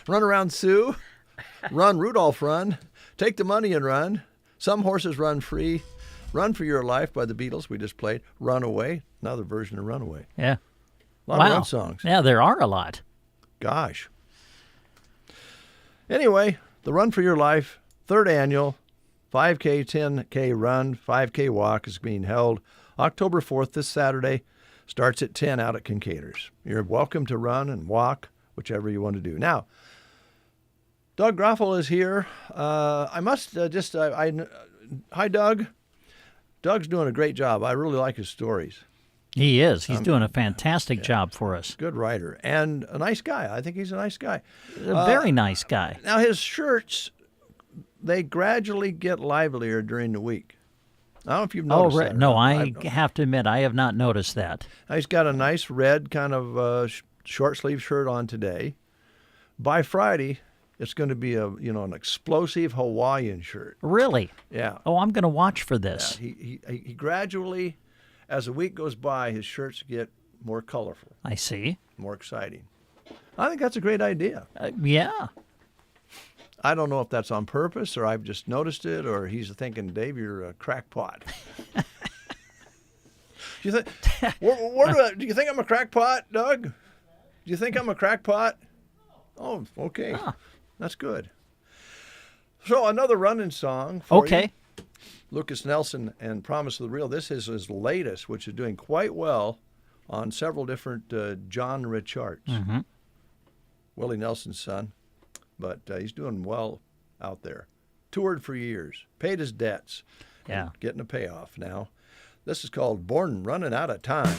Run Around Sue. Run, Rudolph, Run. Take the Money and Run. Some Horses Run Free. Run for Your Life by the Beatles, we just played. Runaway, another version of Runaway. Yeah. A lot of run songs. Yeah, there are a lot. Gosh. Anyway, the Run for Your Life, 3rd annual 5K, 10K run, 5K walk is being held October 4th, this Saturday. Starts at 10 out at Kincaider's. You're welcome to run and walk, whichever you want to do. Now, Doug Groffel is here. I must hi, Doug. Doug's doing a great job. I really like his stories. He is. He's doing a fantastic job for us. Good writer and a nice guy. I think he's a nice guy. A very nice guy. Now, his shirts, they gradually get livelier during the week. I don't know if you've noticed that. No, I have to admit, I have not noticed that. Now, he's got a nice red kind of short sleeve shirt on today. By Friday, it's going to be an explosive Hawaiian shirt. Really? Yeah. Oh, I'm going to watch for this. Yeah, he gradually, as the week goes by, his shirts get more colorful. I see. More exciting. I think that's a great idea. Yeah. I don't know if that's on purpose or I've just noticed it or he's thinking, Dave, you're a crackpot. Do you think I'm a crackpot, Doug? Do you think I'm a crackpot? Oh, okay. Huh. That's good. So another running song for you. Lucas Nelson and Promise of the Real. This is his latest, which is doing quite well on several different genre charts. Mm-hmm. Willie Nelson's son, but he's doing well out there. Toured for years, paid his debts. Yeah. Getting a payoff now. This is called Born Running Out of Time.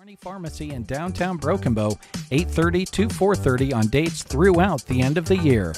Barney Pharmacy in downtown Broken Bow, 8:30 to 4:30 on dates throughout the end of the year.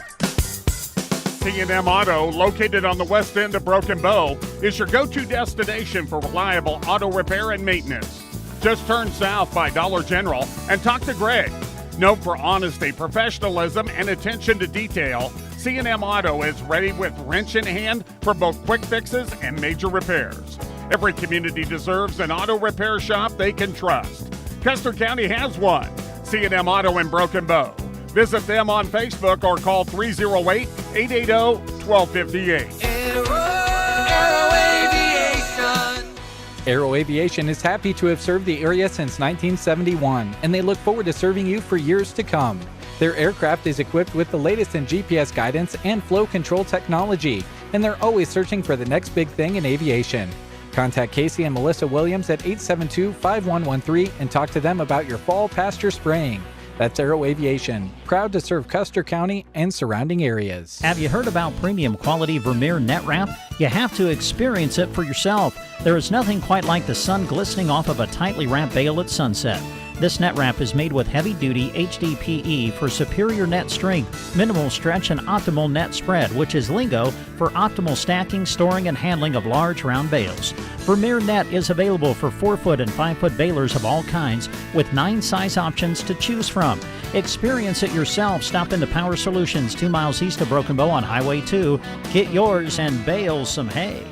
T&M Auto, located on the west end of Broken Bow, is your go-to destination for reliable auto repair and maintenance. Just turn south by Dollar General and talk to Greg. Known for honesty, professionalism, and attention to detail, C&M Auto is ready with wrench in hand for both quick fixes and major repairs. Every community deserves an auto repair shop they can trust. Custer County has one. C&M Auto in Broken Bow. Visit them on Facebook or call 308-880-1258. Aero Aviation is happy to have served the area since 1971, and they look forward to serving you for years to come. Their aircraft is equipped with the latest in GPS guidance and flow control technology, and they're always searching for the next big thing in aviation. Contact Casey and Melissa Williams at 872-5113 and talk to them about your fall pasture spraying. That's Aero Aviation, proud to serve Custer County and surrounding areas. Have you heard about premium quality Vermeer net wrap? You have to experience it for yourself. There is nothing quite like the sun glistening off of a tightly wrapped bale at sunset. This net wrap is made with heavy-duty HDPE for superior net strength, minimal stretch, and optimal net spread, which is lingo for optimal stacking, storing, and handling of large round bales. Vermeer net is available for 4-foot and 5-foot balers of all kinds with 9 size options to choose from. Experience it yourself. Stop into Power Solutions 2 miles east of Broken Bow on Highway 2. Get yours and bale some hay.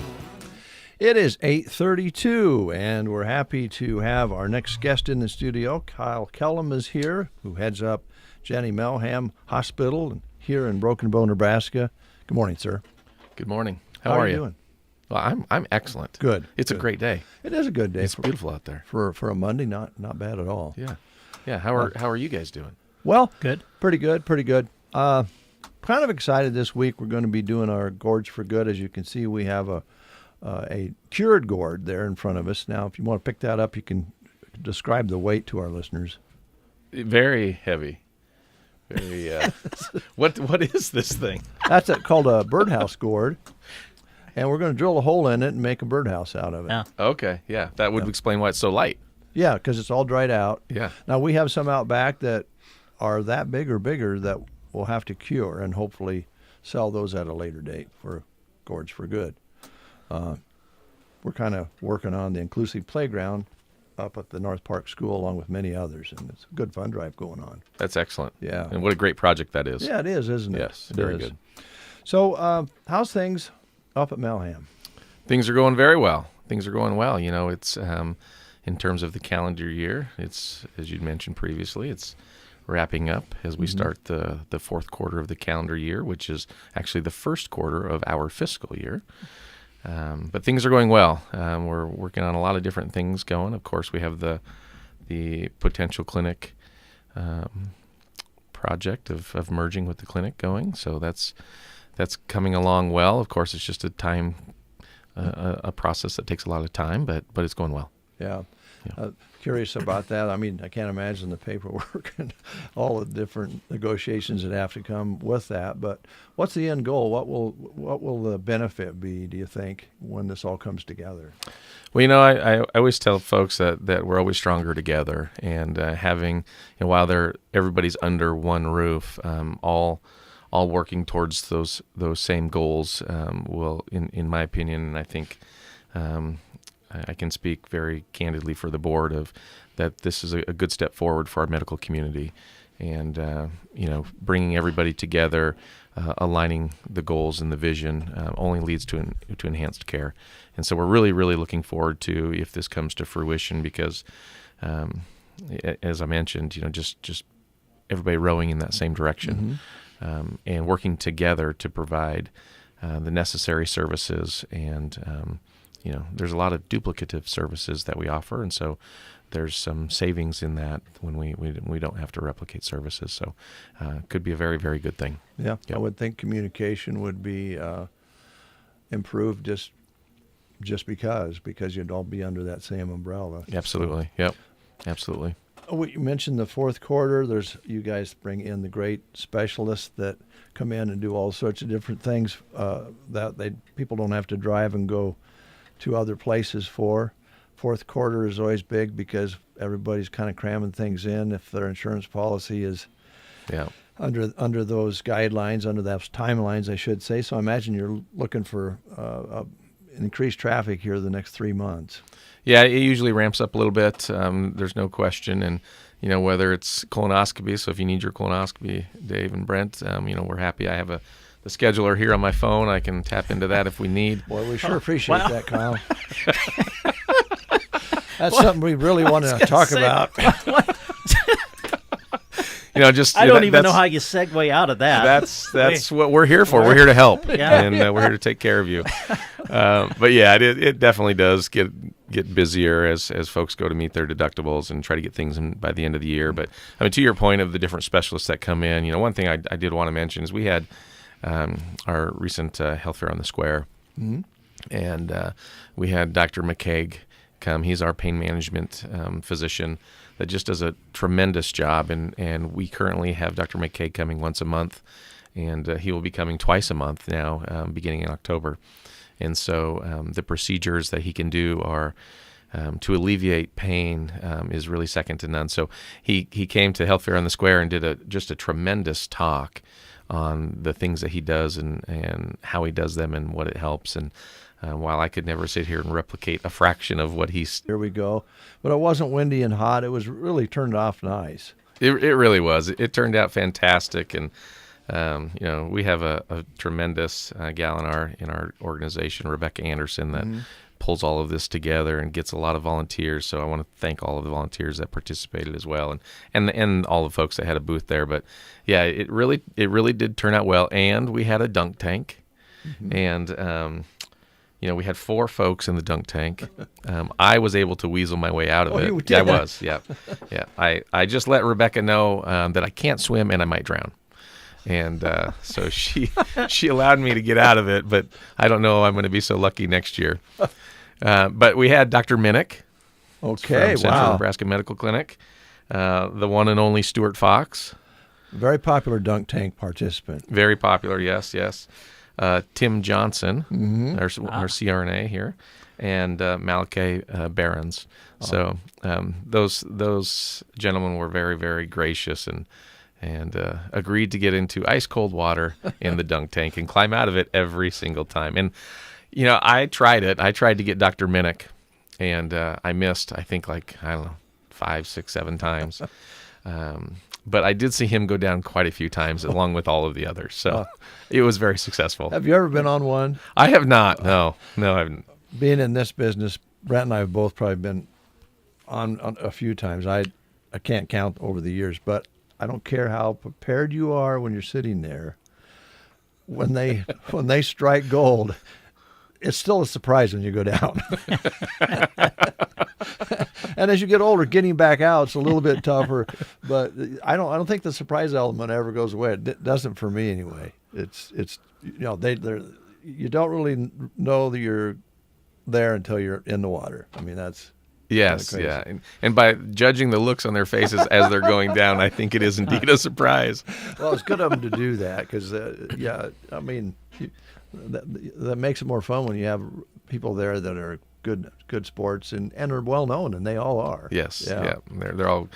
It is 8:32, and we're happy to have our next guest in the studio. Kyle Kellum is here, who heads up Jenny Melham Hospital here in Broken Bow, Nebraska. Good morning, sir. Good morning. How are you doing? Well, I'm excellent. Good. It's good. A great day. It is a good day. It's beautiful out there for a Monday. Not bad at all. Yeah. How are you guys doing? Well, good. Pretty good. Kind of excited this week. We're going to be doing our Gourds for Good. As you can see, we have a cured gourd there in front of us. Now, if you want to pick that up, you can describe the weight to our listeners. Very heavy. Very. What is this thing? That's called a birdhouse gourd, and we're going to drill a hole in it and make a birdhouse out of it. Yeah. Okay. Yeah, that would explain why it's so light. Yeah, because it's all dried out. Yeah. Now we have some out back that are that big or bigger that we'll have to cure and hopefully sell those at a later date for Gourds for Good. We're kind of working on the inclusive playground up at the North Park School along with many others, and it's a good fund drive going on. That's excellent. Yeah. And what a great project that is. Yeah, it is, isn't it? Yes, very good. So how's things up at Melham? Things are going very well. Things are going well. You know, it's in terms of the calendar year, it's, as you'd mentioned previously, it's wrapping up as we start the fourth quarter of the calendar year, which is actually the first quarter of our fiscal year. But things are going well. We're working on a lot of different things going. Of course, we have the potential clinic project of merging with the clinic going. So that's coming along well. Of course, it's just a process that takes a lot of time, but it's going well. Yeah. Curious about that. I mean, I can't imagine the paperwork and all the different negotiations that have to come with that. But what's the end goal? What will the benefit be, do you think, when this all comes together? Well, you know, I always tell folks that we're always stronger together, and having, while everybody's under one roof, all working towards those same goals will, in my opinion, and I think. I can speak very candidly for the board of that this is a good step forward for our medical community, and bringing everybody together, aligning the goals and the vision only leads to enhanced care. And so we're really, really looking forward to if this comes to fruition, because as I mentioned, just everybody rowing in that same direction, and working together to provide the necessary services. And there's a lot of duplicative services that we offer, and so there's some savings in that when we don't have to replicate services. So it could be a very, very good thing. Yeah, yep. I would think communication would be improved just because you'd all be under that same umbrella. Absolutely. Yep. Absolutely. You mentioned the fourth quarter. You guys bring in the great specialists that come in and do all sorts of different things that people don't have to drive and go to other places for fourth quarter is always big because everybody's kind of cramming things in if their insurance policy is under those guidelines, under those timelines, I should say. So I imagine you're looking for increased traffic here the next 3 months. Yeah, it usually ramps up a little bit. There's no question. And, whether it's colonoscopy, so if you need your colonoscopy, Dave and Brent, we're happy. I have the scheduler here on my phone. I can tap into that if we need. Boy, we sure appreciate that, Kyle. That's something we really want to talk about. I don't even know how you segue out of that. That's what we're here for. We're here to help, and we're here to take care of you. But yeah, it definitely does get busier as folks go to meet their deductibles and try to get things in by the end of the year. But I mean, to your point of the different specialists that come in, one thing I did want to mention is we had our recent health fair on the square, and we had Dr. McCaig come. He's our pain management physician that just does a tremendous job, and we currently have Dr. McCaig coming once a month, and he will be coming twice a month now, beginning in October. And so the procedures that he can do are to alleviate pain is really second to none. So he came to Health Fair on the Square and did just a tremendous talk on the things that he does and how he does them and what it helps. And while I could never sit here and replicate a fraction of what he's... Here we go. But it wasn't windy and hot. It was really turned off nice. It really was. It turned out fantastic. And, we have a tremendous gal in our organization, Rebecca Anderson, that pulls all of this together and gets a lot of volunteers. So I want to thank all of the volunteers that participated as well, and all the folks that had a booth there. But yeah, it really did turn out well. And we had a dunk tank, and we had 4 folks in the dunk tank. I was able to weasel my way out of it. You did? Yeah, I was. Yeah. I just let Rebecca know that I can't swim and I might drown. And so she allowed me to get out of it, but I don't know I'm going to be so lucky next year. But we had Dr. Minnick from Central Nebraska Medical Clinic, the one and only Stuart Fox. Very popular dunk tank participant. Very popular, yes. Tim Johnson, our CRNA here, and Malachi Barons. So those gentlemen were very, very gracious and agreed to get into ice cold water in the dunk tank and climb out of it every single time. And I tried it. I tried to get Dr. Minnick, and I missed. I think 5, 6, 7 times. But I did see him go down quite a few times, along with all of the others. So it was very successful. Have you ever been on one? I have not. No, I haven't. Being in this business, Brent and I have both probably been on a few times. I can't count over the years, but I don't care how prepared you are when you're sitting there. When they strike gold, it's still a surprise when you go down. And as you get older, getting back out, it's a little bit tougher. But I don't think the surprise element ever goes away. It doesn't for me anyway. It's you don't really know that you're there until you're in the water. I mean, that's yes, yeah. And by judging the looks on their faces as they're going down, I think it is indeed a surprise. Well, it's good of them to do that because, I mean, that makes it more fun when you have people there that are good sports and are well known, and they all are. Yes, yeah. They're all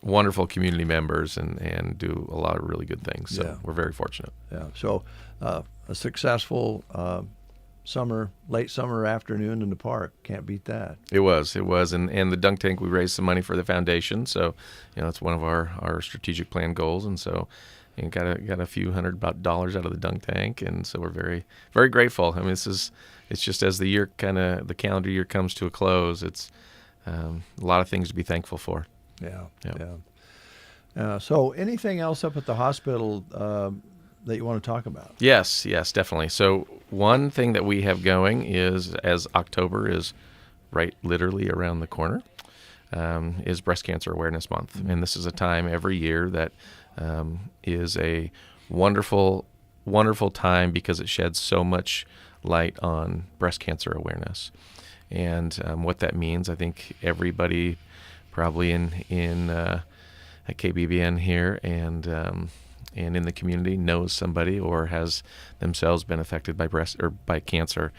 wonderful community members and do a lot of really good things. So we're very fortunate. Yeah. So a successful late summer afternoon in the park. Can't beat that. It was. And the dunk tank, we raised some money for the foundation. So, it's one of our strategic plan goals. And so got a few $100 out of the dunk tank. And so we're very, very grateful. I mean, it's just as the calendar year comes to a close, it's a lot of things to be thankful for. Yeah. So anything else up at the hospital that you want to talk about? Yes, definitely. So one thing that we have going is, as October is right literally around the corner, is Breast Cancer Awareness Month. And this is a time every year that is a wonderful, wonderful time because it sheds so much light on breast cancer awareness. And what that means, I think everybody probably at KBBN here and in the community knows somebody or has themselves been affected by breast or by cancer.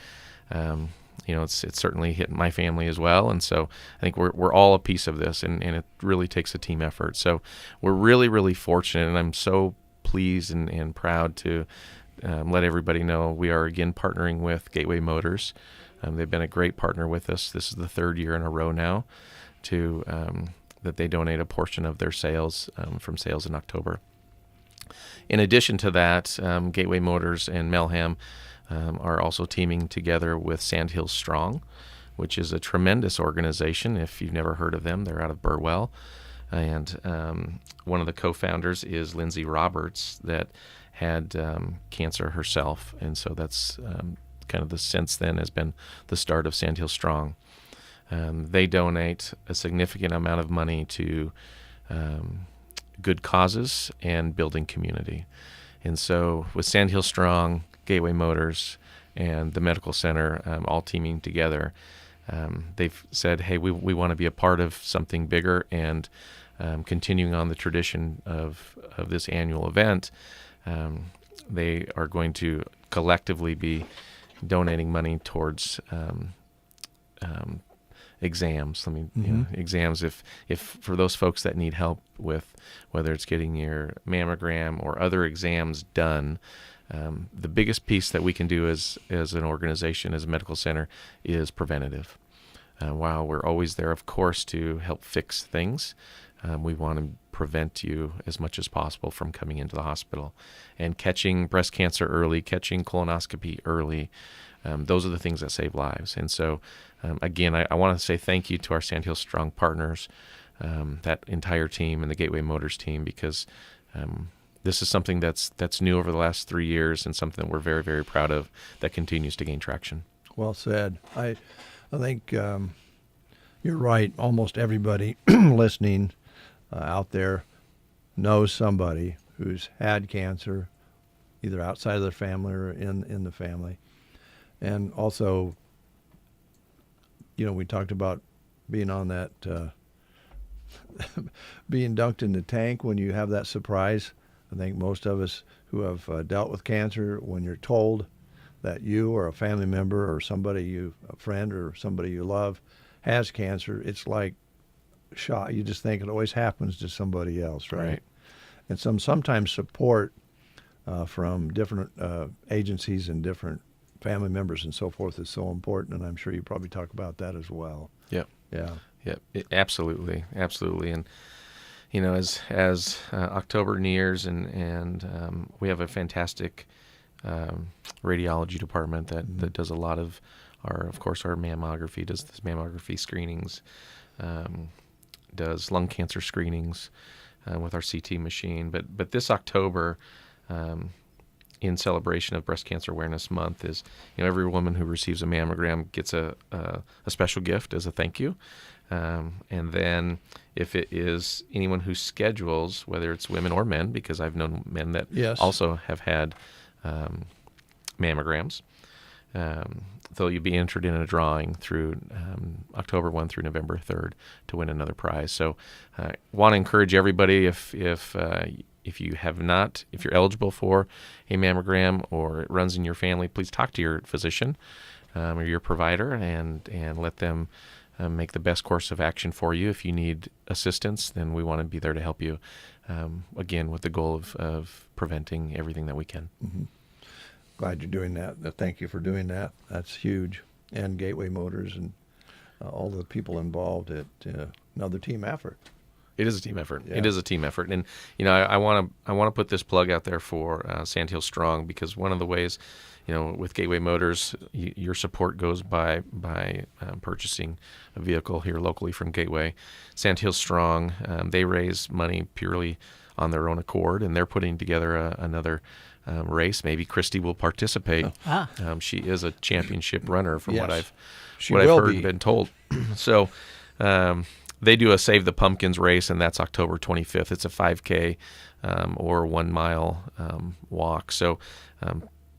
it's certainly hit my family as well, and so I think we're all a piece of this, and it really takes a team effort. So we're really, really fortunate, and I'm so pleased and proud to let everybody know we are again partnering with Gateway Motors. They've been a great partner with us. This is the third year in a row now to that they donate a portion of their sales from sales in October. In addition to that, Gateway Motors and Melham are also teaming together with Sandhills Strong, which is a tremendous organization. If you've never heard of them, they're out of Burwell. And one of the co-founders is Lindsay Roberts that had cancer herself. And so that's kind of since then has been the start of Sandhills Strong. They donate a significant amount of money to good causes and building community. And so with Sandhills Strong, Gateway Motors, and the Medical Center all teaming together, they've said, hey, we want to be a part of something bigger, and continuing on the tradition of this annual event, they are going to collectively be donating money towards exams. Exams, if for those folks that need help with whether it's getting your mammogram or other exams done, the biggest piece that we can do as an organization, as a medical center, is preventative. While we're always there, of course, to help fix things, we want to prevent you as much as possible from coming into the hospital. And catching breast cancer early, catching colonoscopy early, those are the things that save lives. And so, again, I want to say thank you to our Sandhills Strong partners, that entire team, and the Gateway Motors team, because this is something that's new over the last 3 years, and something that we're very, very proud of that continues to gain traction. Well said. I think you're right. Almost everybody listening out there knows somebody who's had cancer, either outside of their family or in the family. And also, we talked about being on that, being dunked in the tank when you have that surprise. I think most of us who have dealt with cancer, when you're told that you or a family member or a friend or somebody you love has cancer, it's like shock. You just think it always happens to somebody else, right? And sometimes support from different agencies and different family members and so forth is so important, and I'm sure you probably talk about that as well. Yep. Yeah. Yep. Absolutely. And as October nears, and we have a fantastic radiology department that does a lot of our mammography, does this mammography screenings, does lung cancer screenings with our CT machine. But this October, in celebration of Breast Cancer Awareness Month, is every woman who receives a mammogram gets a special gift as a thank you. And then if it is anyone who schedules, whether it's women or men, because I've known men that also have had mammograms, though you'll be entered in a drawing through October 1 through November 3rd to win another prize. So I want to encourage everybody, if you're eligible for a mammogram or it runs in your family, please talk to your physician or your provider and let them make the best course of action for you. If you need assistance, then we want to be there to help you, again, with the goal of preventing everything that we can. Mm-hmm. Glad you're doing that. Thank you for doing that. That's huge. And Gateway Motors and all the people involved, another team effort. It is a team effort. Yeah. It is a team effort, and I want to put this plug out there for Sandhills Strong, because one of the ways, with Gateway Motors, your support goes by purchasing a vehicle here locally from Gateway. Sandhills Strong, they raise money purely on their own accord, and they're putting together another race. Maybe Christy will participate. She is a championship runner, from what I've heard and been told. So. They do a Save the Pumpkins race, and that's October 25th. It's a 5K or 1 mile walk. So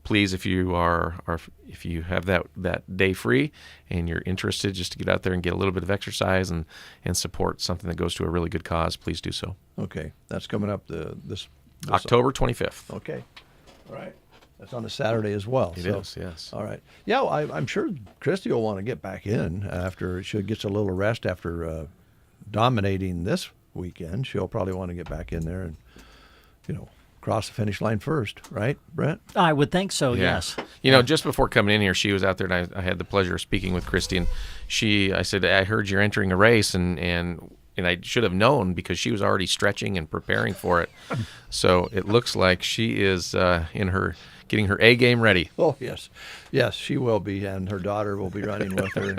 please, if you have that day free and you're interested just to get out there and get a little bit of exercise and support something that goes to a really good cause, please do so. Okay, that's coming up this October 25th. Okay, all right. That's on a Saturday as well. It is, yes. All right. Yeah, well, I'm sure Christy will want to get back in after she gets a little rest after dominating this weekend. She'll probably want to get back in there and, cross the finish line first, right, Brent? I would think so, yes. Just before coming in here, she was out there, and I had the pleasure of speaking with Christy, and I said, I heard you're entering a race, and I should have known because she was already stretching and preparing for it. So it looks like she is getting her A game ready. Oh, yes. Yes, she will be, and her daughter will be running with her.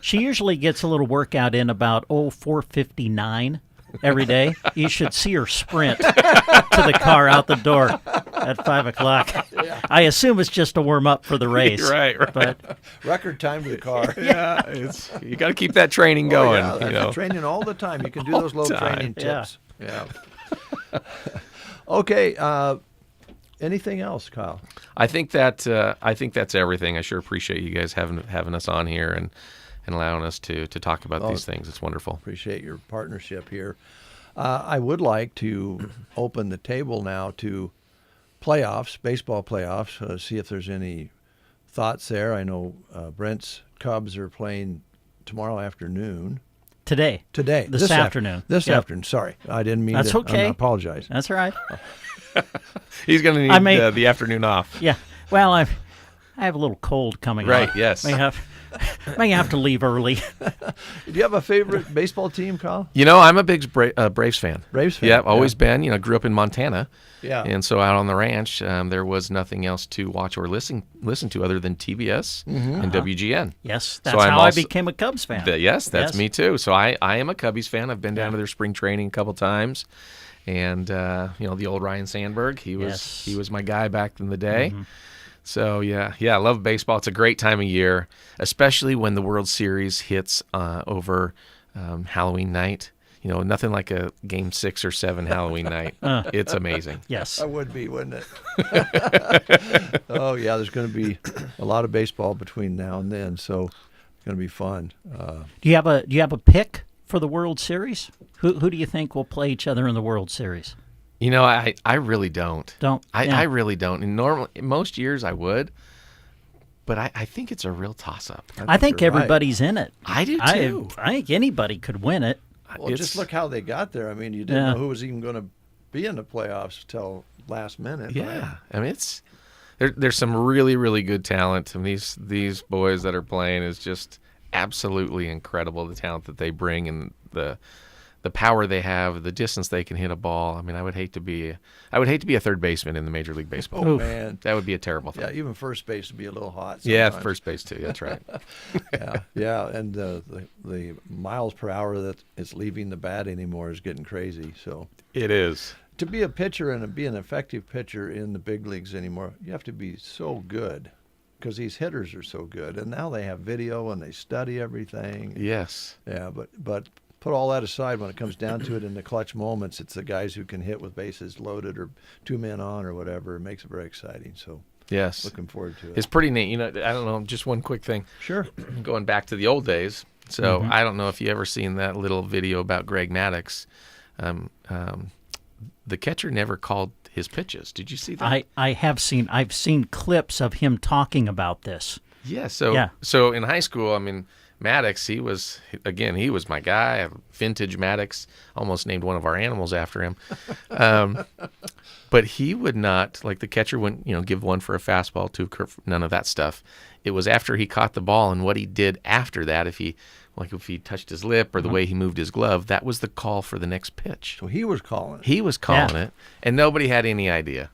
She usually gets a little workout in about 4:59 every day. You should see her sprint to the car out the door at 5 o'clock. Yeah. I assume it's just to warm up for the race. Right. But record time to the car. Yeah, you got to keep that training going. Training all the time. You can do those low training tips. Yeah. Okay. Anything else, Kyle? I think that's everything. I sure appreciate you guys having us on here and allowing us to talk about these things. It's wonderful. Appreciate your partnership here. I would like to open the table now to playoffs, baseball playoffs, see if there's any thoughts there. I know Brent's Cubs are playing tomorrow afternoon. Today. This afternoon. This afternoon. Sorry. I didn't mean That's to. okay. I apologize. That's all right. He's going to need the afternoon off. Yeah. Well, I have a little cold coming Right, on. yes. May have to leave early. Do you have a favorite baseball team, Kyle? I'm a big Braves fan. Braves fan? Yeah, always been. Grew up in Montana. Yeah. And so out on the ranch, there was nothing else to watch or listen to other than TBS and WGN. Yes, that's how I became a Cubs fan. That's me too. So I am a Cubbies fan. I've been down to their spring training a couple times. And, the old Ryan Sandberg, he was my guy back in the day. Mm-hmm. So, I love baseball. It's a great time of year, especially when the World Series hits over Halloween night. Nothing like a Game 6 or 7 Halloween night. It's amazing. Yes. That would be, wouldn't it? Oh, yeah, there's going to be a lot of baseball between now and then, so it's going to be fun. Do you have a pick for the World Series? Who do you think will play each other in the World Series? I really don't. I really don't. And normally, most years I would, but I think it's a real toss-up. I think everybody's in it. I do too. I think anybody could win it. Well, just look how they got there. I mean, you didn't know who was even going to be in the playoffs till last minute. Yeah, right? I mean, there's some really, really good talent, and these boys that are playing is just absolutely incredible. The talent that they bring and the power they have, the distance they can hit a ball. I mean, I would hate to be a third baseman in the Major League Baseball. Oh, man. That would be a terrible thing. Yeah, even first base would be a little hot sometimes. Yeah, first base too. That's right. yeah, and the miles per hour that it's leaving the bat anymore is getting crazy. So it is. To be a pitcher and be an effective pitcher in the big leagues anymore, you have to be so good because these hitters are so good. And now they have video and they study everything. Yes. Yeah, but put all that aside, when it comes down to it in the clutch moments, it's the guys who can hit with bases loaded or 2 men on or whatever. It makes it very exciting. So yes, looking forward to it. It's pretty neat. I don't know, just one quick thing. Sure. Going back to the old days. So I don't know if you ever seen that little video about Greg Maddux. The catcher never called his pitches. Did you see that? I have seen. I've seen clips of him talking about this. Yeah. So in high school, I mean, Maddux, he was my guy. Vintage Maddux, almost named one of our animals after him. But he would not, like the catcher wouldn't, give one for a fastball, two, none of that stuff. It was after he caught the ball and what he did after that. If he touched his lip or the way he moved his glove, that was the call for the next pitch. So he was calling it. He was calling it, and nobody had any idea.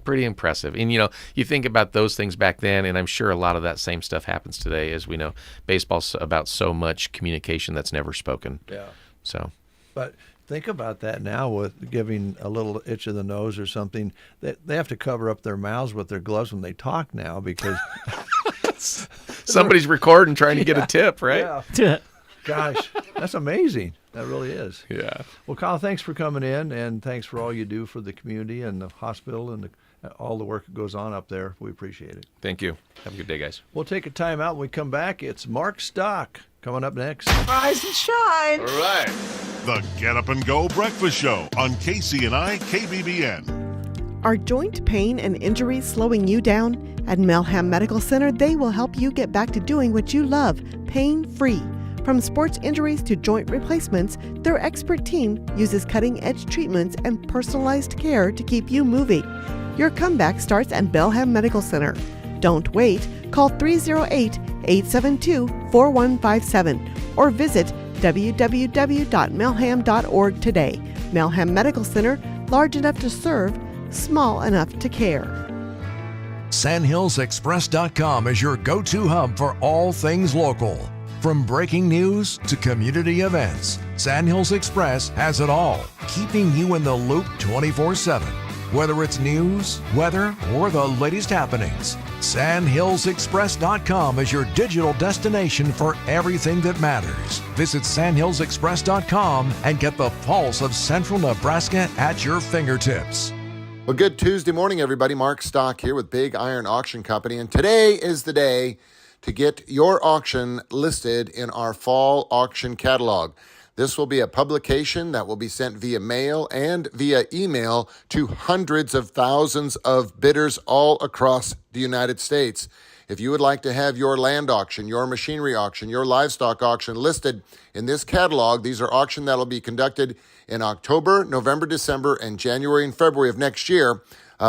Pretty impressive. And, you think about those things back then, and I'm sure a lot of that same stuff happens today. As we know, baseball's about so much communication that's never spoken. Yeah. So. But think about that now with giving a little itch of the nose or something. They have to cover up their mouths with their gloves when they talk now because somebody's recording trying to get a tip, right? Yeah. Gosh, that's amazing. That really is. Yeah. Well, Kyle, thanks for coming in, and thanks for all you do for the community and the hospital and all the work that goes on up there. We appreciate it. Thank you. Have a good day, guys. We'll take a time out. When we come back, it's Mark Stock coming up next. Rise and shine. All right. The Get Up and Go Breakfast Show on KCNI KBBN. Are joint pain and injuries slowing you down? At Melham Medical Center, they will help you get back to doing what you love, pain-free. From sports injuries to joint replacements, their expert team uses cutting-edge treatments and personalized care to keep you moving. Your comeback starts at Melham Medical Center. Don't wait. Call 308-872-4157 or visit www.melham.org today. Melham Medical Center, large enough to serve, small enough to care. SandhillsExpress.com is your go-to hub for all things local. From breaking news to community events, Sandhills Express has it all, keeping you in the loop 24/7. Whether it's news, weather, or the latest happenings, SandhillsExpress.com is your digital destination for everything that matters. Visit SandhillsExpress.com and get the pulse of Central Nebraska at your fingertips. Well, good Tuesday morning, everybody. Mark Stock here with Big Iron Auction Company, and today is the day to get your auction listed in our fall auction catalog. This will be a publication that will be sent via mail and via email to hundreds of thousands of bidders all across the United States. If you would like to have your land auction, your machinery auction, your livestock auction listed in this catalog, these are auctions that will be conducted in October, November, December, and January and February of next year.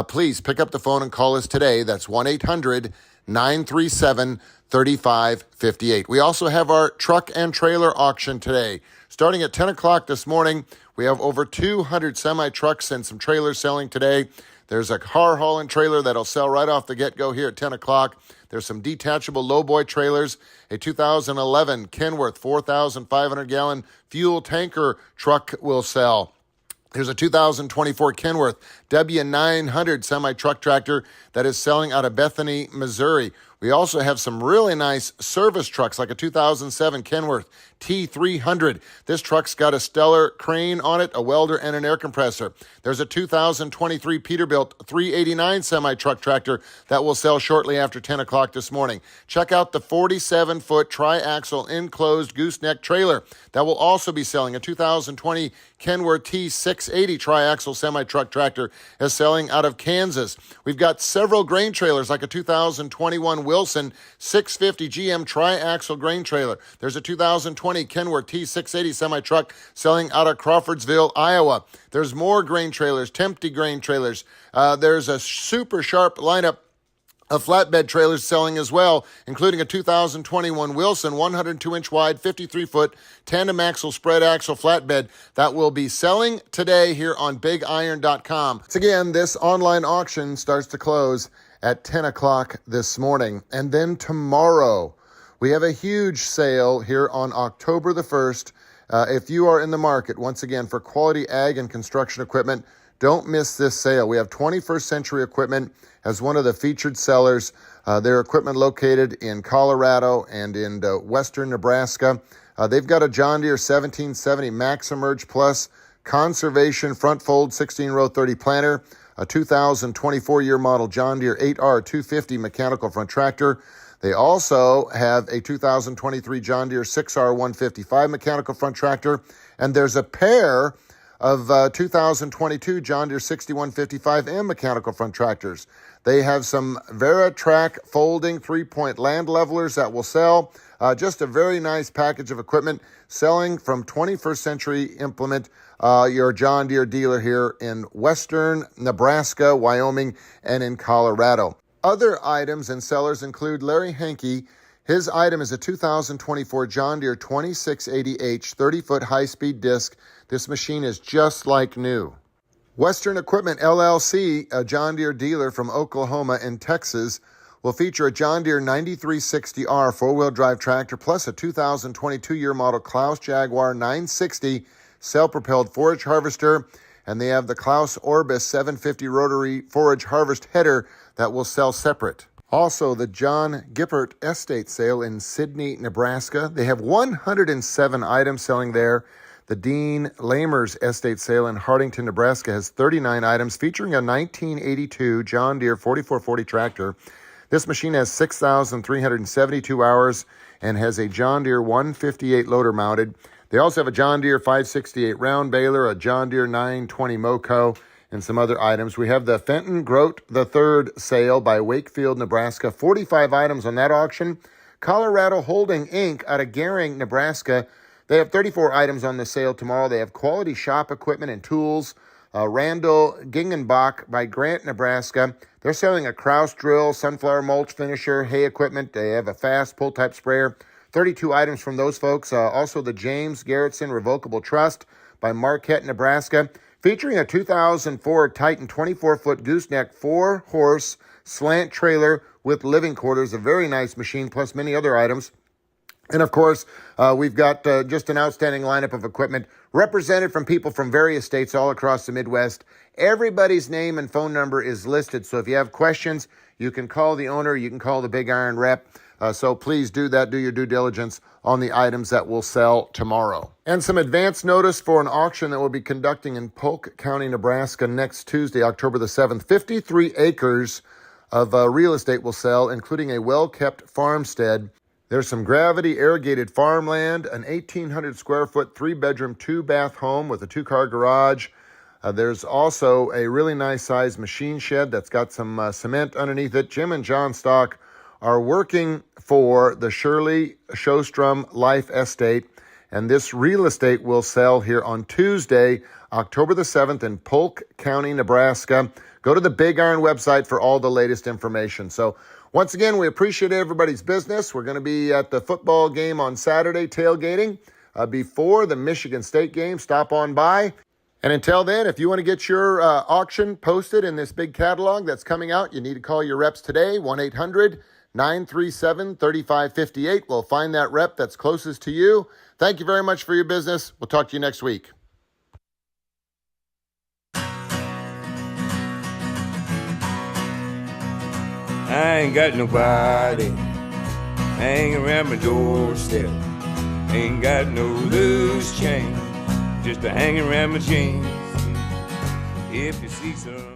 Please pick up the phone and call us today. That's 1-800-937-3558. We also have our truck and trailer auction today. Starting at 10 o'clock this morning, we have over 200 semi-trucks and some trailers selling today. There's a car hauling trailer that'll sell right off the get-go here at 10 o'clock. There's some detachable lowboy trailers, a 2011 Kenworth 4,500-gallon fuel tanker truck will sell. There's a 2024 Kenworth W900 semi-truck tractor that is selling out of Bethany, Missouri. We also have some really nice service trucks like a 2007 Kenworth T300. This truck's got a stellar crane on it, a welder, and an air compressor. There's a 2023 Peterbilt 389 semi-truck tractor that will sell shortly after 10 o'clock this morning. Check out the 47-foot tri-axle enclosed gooseneck trailer that will also be selling. A 2020 Kenworth T680 tri-axle semi-truck tractor is selling out of Kansas. We've got several grain trailers like a 2021 Wilson 650 GM tri-axle grain trailer. There's a 2020 Kenworth T680 semi-truck selling out of Crawfordsville, Iowa. There's more grain trailers, Tempty grain trailers. There's a super sharp lineup of flatbed trailers selling as well, including a 2021 Wilson 102-inch wide, 53-foot tandem axle spread axle flatbed that will be selling today here on BigIron.com. Once again, this online auction starts to close at 10 o'clock this morning. And then tomorrow, we have a huge sale here on October the 1st. If you are in the market, once again, for quality ag and construction equipment, don't miss this sale. We have 21st Century Equipment as one of the featured sellers. Their equipment located in Colorado and in western Nebraska. They've got a John Deere 1770 Max Emerge Plus Conservation Front Fold 16-row 30 planter, a 2024 year model John Deere 8R 250 mechanical front tractor. They also have a 2023 John Deere 6R 155 mechanical front tractor, and there's a pair of 2022 John Deere 6155M mechanical front tractors. They have some VeraTrack folding 3-point land levelers that will sell. Just a very nice package of equipment selling from 21st Century Implement, your John Deere dealer here in western Nebraska, Wyoming, and in Colorado. Other items and sellers include Larry Henke. His item is a 2024 John Deere 2680H 30-foot high-speed disc. This machine is just like new. Western Equipment LLC, a John Deere dealer from Oklahoma and Texas, will feature a John Deere 9360R four-wheel drive tractor plus a 2022 year model Klaus Jaguar 960 self-propelled forage harvester, and they have the Klaus Orbis 750 rotary forage harvest header that will sell separate. Also, the John Gippert Estate Sale in Sidney, Nebraska. They have 107 items selling there. The Dean Lamers Estate Sale in Hardington, Nebraska has 39 items featuring a 1982 John Deere 4440 tractor. This machine has 6,372 hours and has a John Deere 158 loader mounted. They also have a John Deere 568 round baler, a John Deere 920 Moco, and some other items. We have the Fenton Grote III sale by Wakefield, Nebraska. 45 items on that auction. Colorado Holding Inc. out of Gering, Nebraska. They have 34 items on the sale tomorrow. They have quality shop equipment and tools. Randall Gingenbach by Grant, Nebraska. They're selling a Kraus drill, sunflower mulch finisher, hay equipment. They have a fast pull-type sprayer. 32 items from those folks. Also the James Garrettson Revocable Trust by Marquette, Nebraska, featuring a 2004 Titan 24-foot gooseneck 4-horse slant trailer with living quarters. A very nice machine, plus many other items. And, of course, we've got just an outstanding lineup of equipment represented from people from various states all across the Midwest. Everybody's name and phone number is listed. So if you have questions, you can call the owner. You can call the Big Iron rep. So please do that. Do your due diligence on the items that will sell tomorrow. And some advance notice for an auction that we'll be conducting in Polk County, Nebraska next Tuesday, October the 7th. 53 acres of real estate will sell, including a well-kept farmstead. There's some gravity irrigated farmland, an 1,800 square foot, 3-bedroom, 2-bath home with a 2-car garage. There's also a really nice sized machine shed that's got some cement underneath it. Jim and John Stock are working for the Shirley Shostrom Life Estate, and this real estate will sell here on Tuesday, October the 7th in Polk County, Nebraska. Go to the Big Iron website for all the latest information. So once again, we appreciate everybody's business. We're going to be at the football game on Saturday, tailgating before the Michigan State game. Stop on by. And until then, if you want to get your auction posted in this big catalog that's coming out, you need to call your reps today, 1-800-937-3558. We'll find that rep that's closest to you. Thank you very much for your business. We'll talk to you next week. I ain't got nobody hanging around my doorstep. Ain't got no loose change, just a hanging around my jeans. If you see some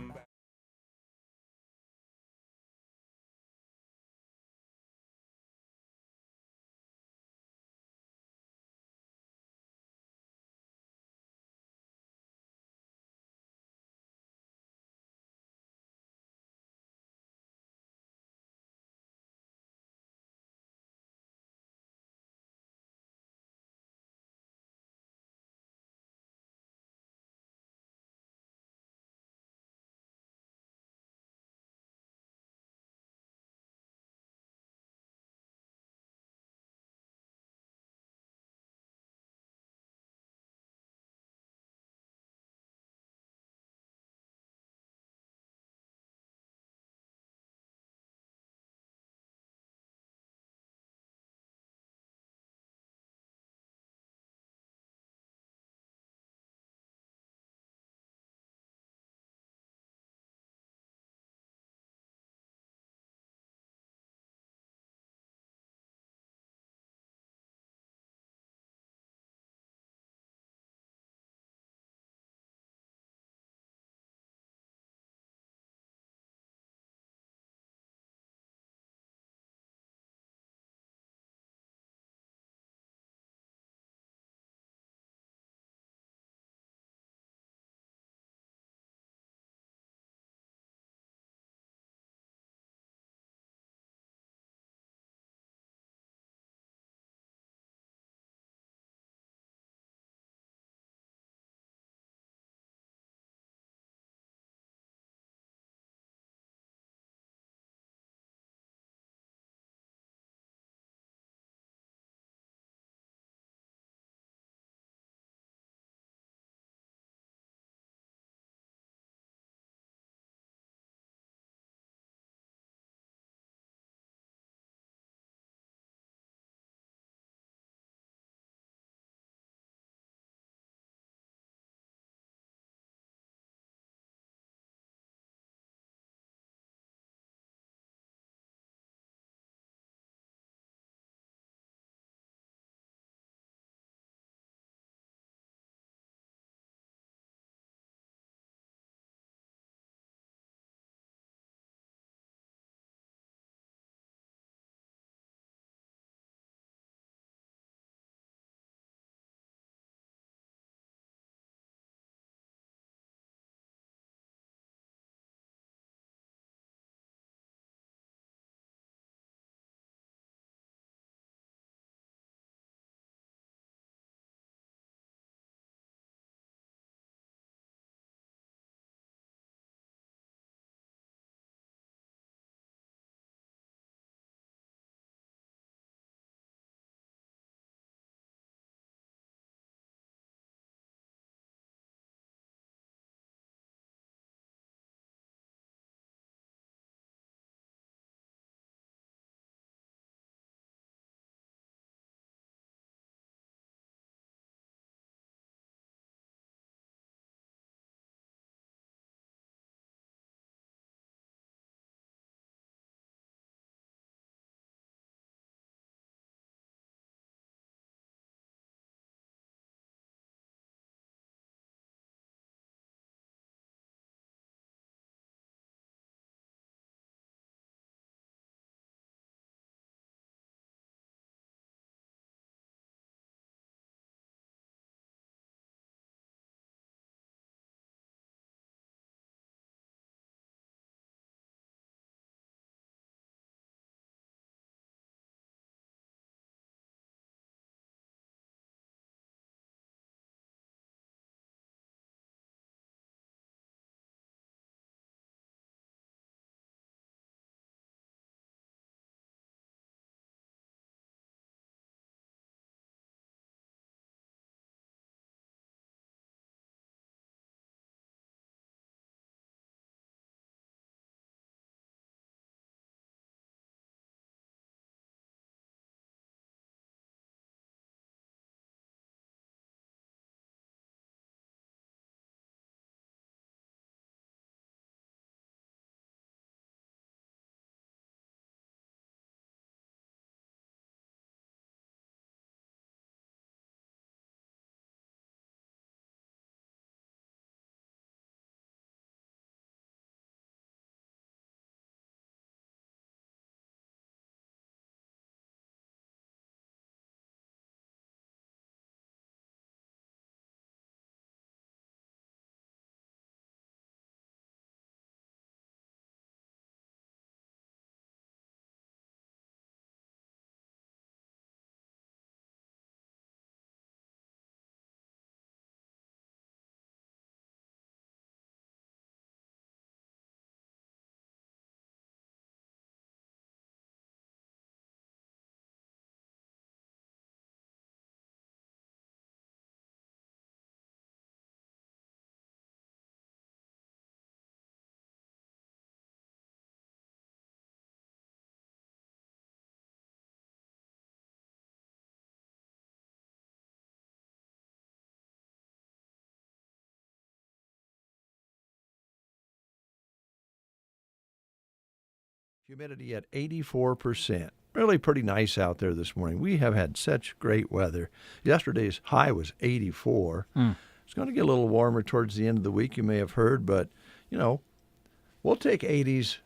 Humidity at 84%. Really pretty nice out there this morning. We have had such great weather. Yesterday's high was 84. It's going to get a little warmer towards the end of the week, you may have heard, but, we'll take 80s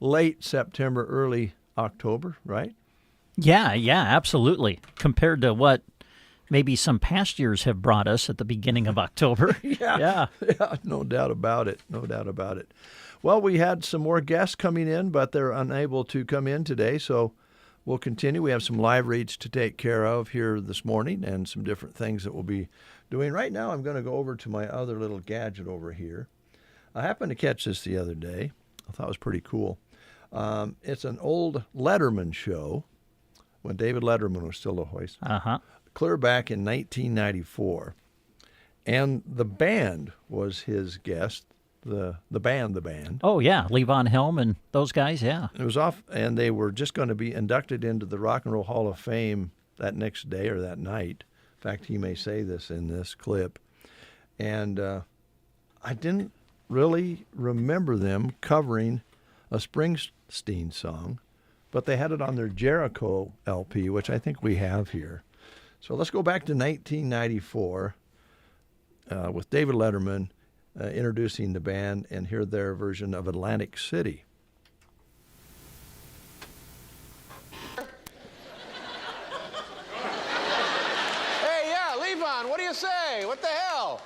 late September, early October, right? Yeah, absolutely. Compared to what maybe some past years have brought us at the beginning of October. Yeah, no doubt about it. Well, we had some more guests coming in, but they're unable to come in today, so we'll continue. We have some live reads to take care of here this morning and some different things that we'll be doing. Right now, I'm going to go over to my other little gadget over here. I happened to catch this the other day. I thought it was pretty cool. It's an old Letterman show when David Letterman was still a host. Clear back in 1994. And the band was his guest, the band. Oh, yeah, Levon Helm and those guys, yeah. It was off, and they were just going to be inducted into the Rock and Roll Hall of Fame that next day or that night. In fact, he may say this in this clip. And I didn't really remember them covering a Springsteen song, but they had it on their Jericho LP, which I think we have here. So let's go back to 1994 with David Letterman introducing the band and hear their version of Atlantic City. Hey, yeah, Levon, what do you say? What the hell?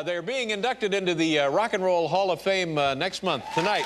They're being inducted into the Rock and Roll Hall of Fame next month, tonight.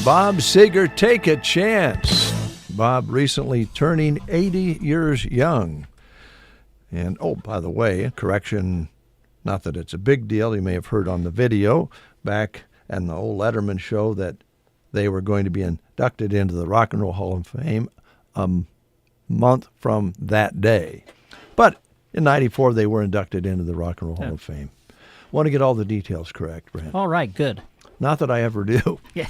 Bob Seger, Take a Chance. Bob recently turning 80 years young. And, oh, by the way, correction, not that it's a big deal. You may have heard on the video back in the old Letterman show that they were going to be inducted into the Rock and Roll Hall of Fame a month from that day. But in 94, they were inducted into the Rock and Roll Hall of Fame. Want to get all the details correct, Brent. All right, good. Not that I ever do. Yeah.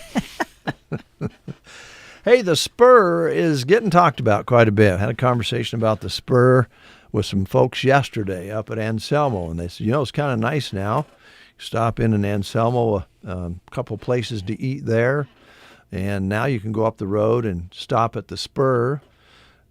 Hey, the Spur is getting talked about quite a bit. I had a conversation about the Spur with some folks yesterday up at Anselmo, and they said, it's kind of nice now. Stop in Anselmo, a couple places to eat there, and now you can go up the road and stop at the Spur,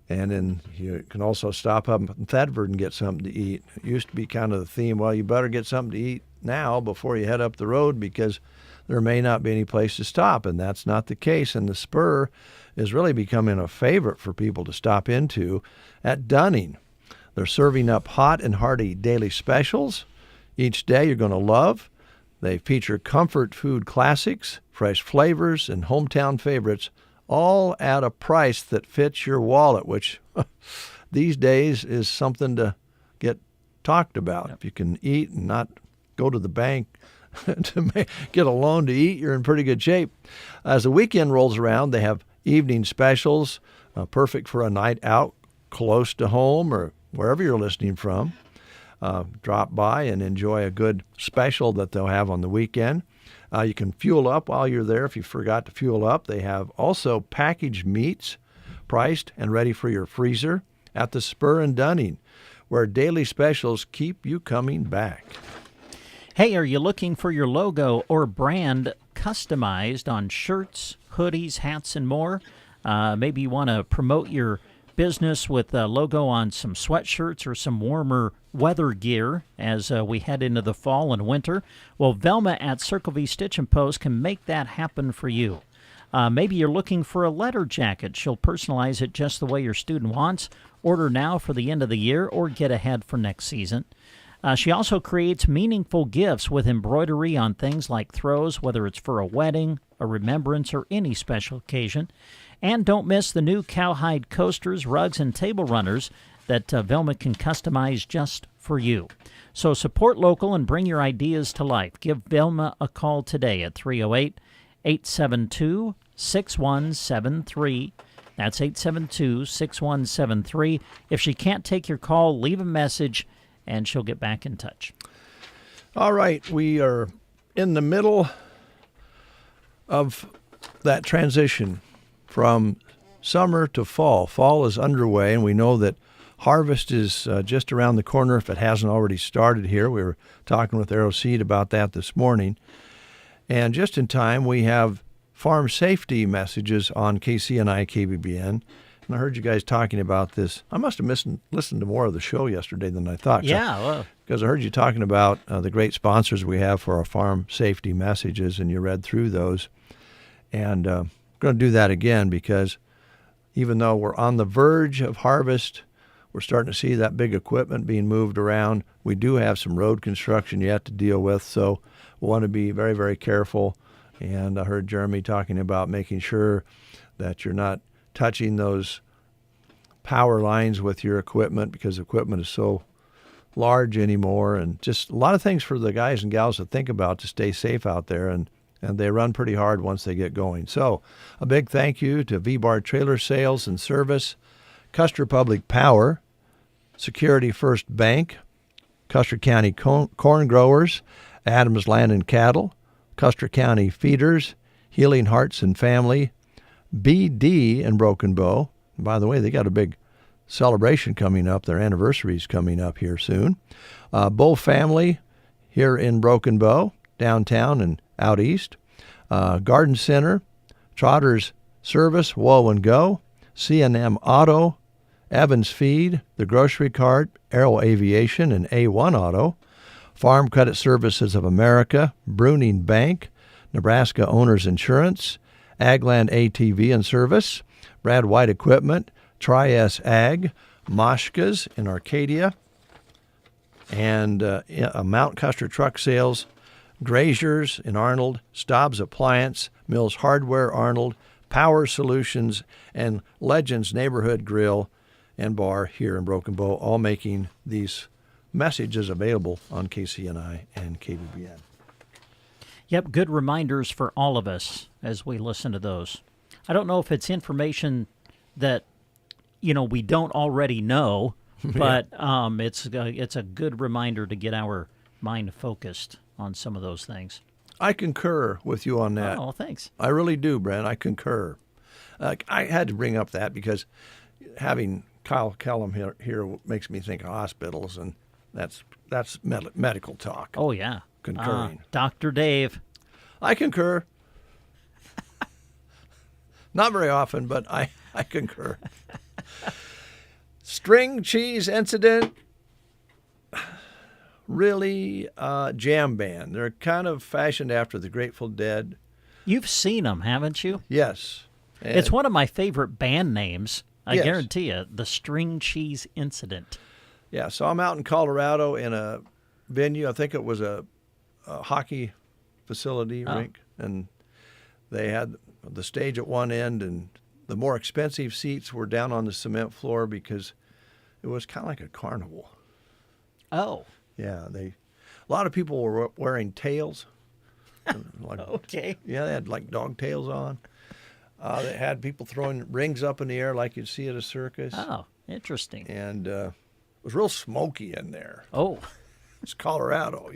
and then you can also stop up in Thedford and get something to eat. It used to be kind of the theme, well, you better get something to eat now before you head up the road because there may not be any place to stop, and that's not the case. And the Spur is really becoming a favorite for people to stop into at Dunning. They're serving up hot and hearty daily specials each day you're going to love. They feature comfort food classics, fresh flavors, and hometown favorites, all at a price that fits your wallet, which these days is something to get talked about. If you can eat and not go to the bank to get a loan to eat, you're in pretty good shape. As the weekend rolls around, they have evening specials, perfect for a night out close to home or wherever you're listening from. Drop by and enjoy a good special that they'll have on the weekend. You can fuel up while you're there if you forgot to fuel up. They have also packaged meats priced and ready for your freezer at the Spur in Dunning, where daily specials keep you coming back. Hey, are you looking for your logo or brand customized on shirts, hoodies, hats, and more? Maybe you want to promote your business with a logo on some sweatshirts or some warmer weather gear as we head into the fall and winter. Well, Velma at Circle V Stitch and Post can make that happen for you. Maybe you're looking for a letter jacket. She'll personalize it just the way your student wants. Order now for the end of the year or get ahead for next season. She also creates meaningful gifts with embroidery on things like throws, whether it's for a wedding, a remembrance, or any special occasion. And don't miss the new cowhide coasters, rugs, and table runners that Velma can customize just for you. So support local and bring your ideas to life. Give Velma a call today at 308-872-6173. That's 872-6173. If she can't take your call, leave a message and she'll get back in touch. All right, we are in the middle of that transition from summer to fall. Fall is underway, and we know that harvest is just around the corner if it hasn't already started here. We were talking with Arrow Seed about that this morning. And just in time, we have farm safety messages on KCNI, KBBN. And I heard you guys talking about this. I must have listened to more of the show yesterday than I thought. Yeah. Because I heard you talking about the great sponsors we have for our farm safety messages, and you read through those. And I'm going to do that again because even though we're on the verge of harvest, we're starting to see that big equipment being moved around. We do have some road construction yet to deal with, so we want to be very, very careful. And I heard Jeremy talking about making sure that you're not touching those power lines with your equipment because equipment is so large anymore, and just a lot of things for the guys and gals to think about to stay safe out there, and they run pretty hard once they get going. So a big thank you to V-Bar Trailer Sales and Service, Custer Public Power, Security First Bank, Custer County Corn Growers, Adams Land and Cattle, Custer County Feeders, Healing Hearts and Family, BD in Broken Bow. And by the way, they got a big celebration coming up. Their anniversary is coming up here soon. Bull Family here in Broken Bow, downtown and out east. Garden Center, Trotters Service, Woe and Go, C&M Auto, Evans Feed, The Grocery Cart, Aero Aviation, and A1 Auto. Farm Credit Services of America, Bruning Bank, Nebraska Owners Insurance, Agland ATV and Service, Brad White Equipment, Tri-S Ag, Moshka's in Arcadia, and Mount Custer Truck Sales, Grazier's in Arnold, Staub's Appliance, Mills Hardware Arnold, Power Solutions, and Legends Neighborhood Grill and Bar here in Broken Bow, all making these messages available on KCNI and KBBN. Yep, good reminders for all of us as we listen to those. I don't know if it's information that, we don't already know, but it's a good reminder to get our mind focused on some of those things. I concur with you on that. Oh, thanks. I really do, Brent. I concur. I had to bring up that because having Kyle Kellum here makes me think of hospitals, and that's medical talk. Oh, yeah. Concurring. Dr. Dave. I concur. Not very often, but I concur. String cheese incident. Really jam band. They're kind of fashioned after the Grateful Dead. You've seen them, haven't you? Yes. It's one of my favorite band names. I Yes. guarantee you, the String Cheese Incident. Yeah, so I'm out in Colorado in a venue. I think it was a hockey facility rink, and they had the stage at one end, and the more expensive seats were down on the cement floor because it was kind of like a carnival. Oh. Yeah, a lot of people were wearing tails. Okay. Yeah, they had like dog tails on. They had people throwing rings up in the air like you'd see at a circus. Oh, interesting. And it was real smoky in there. Oh. It's Colorado,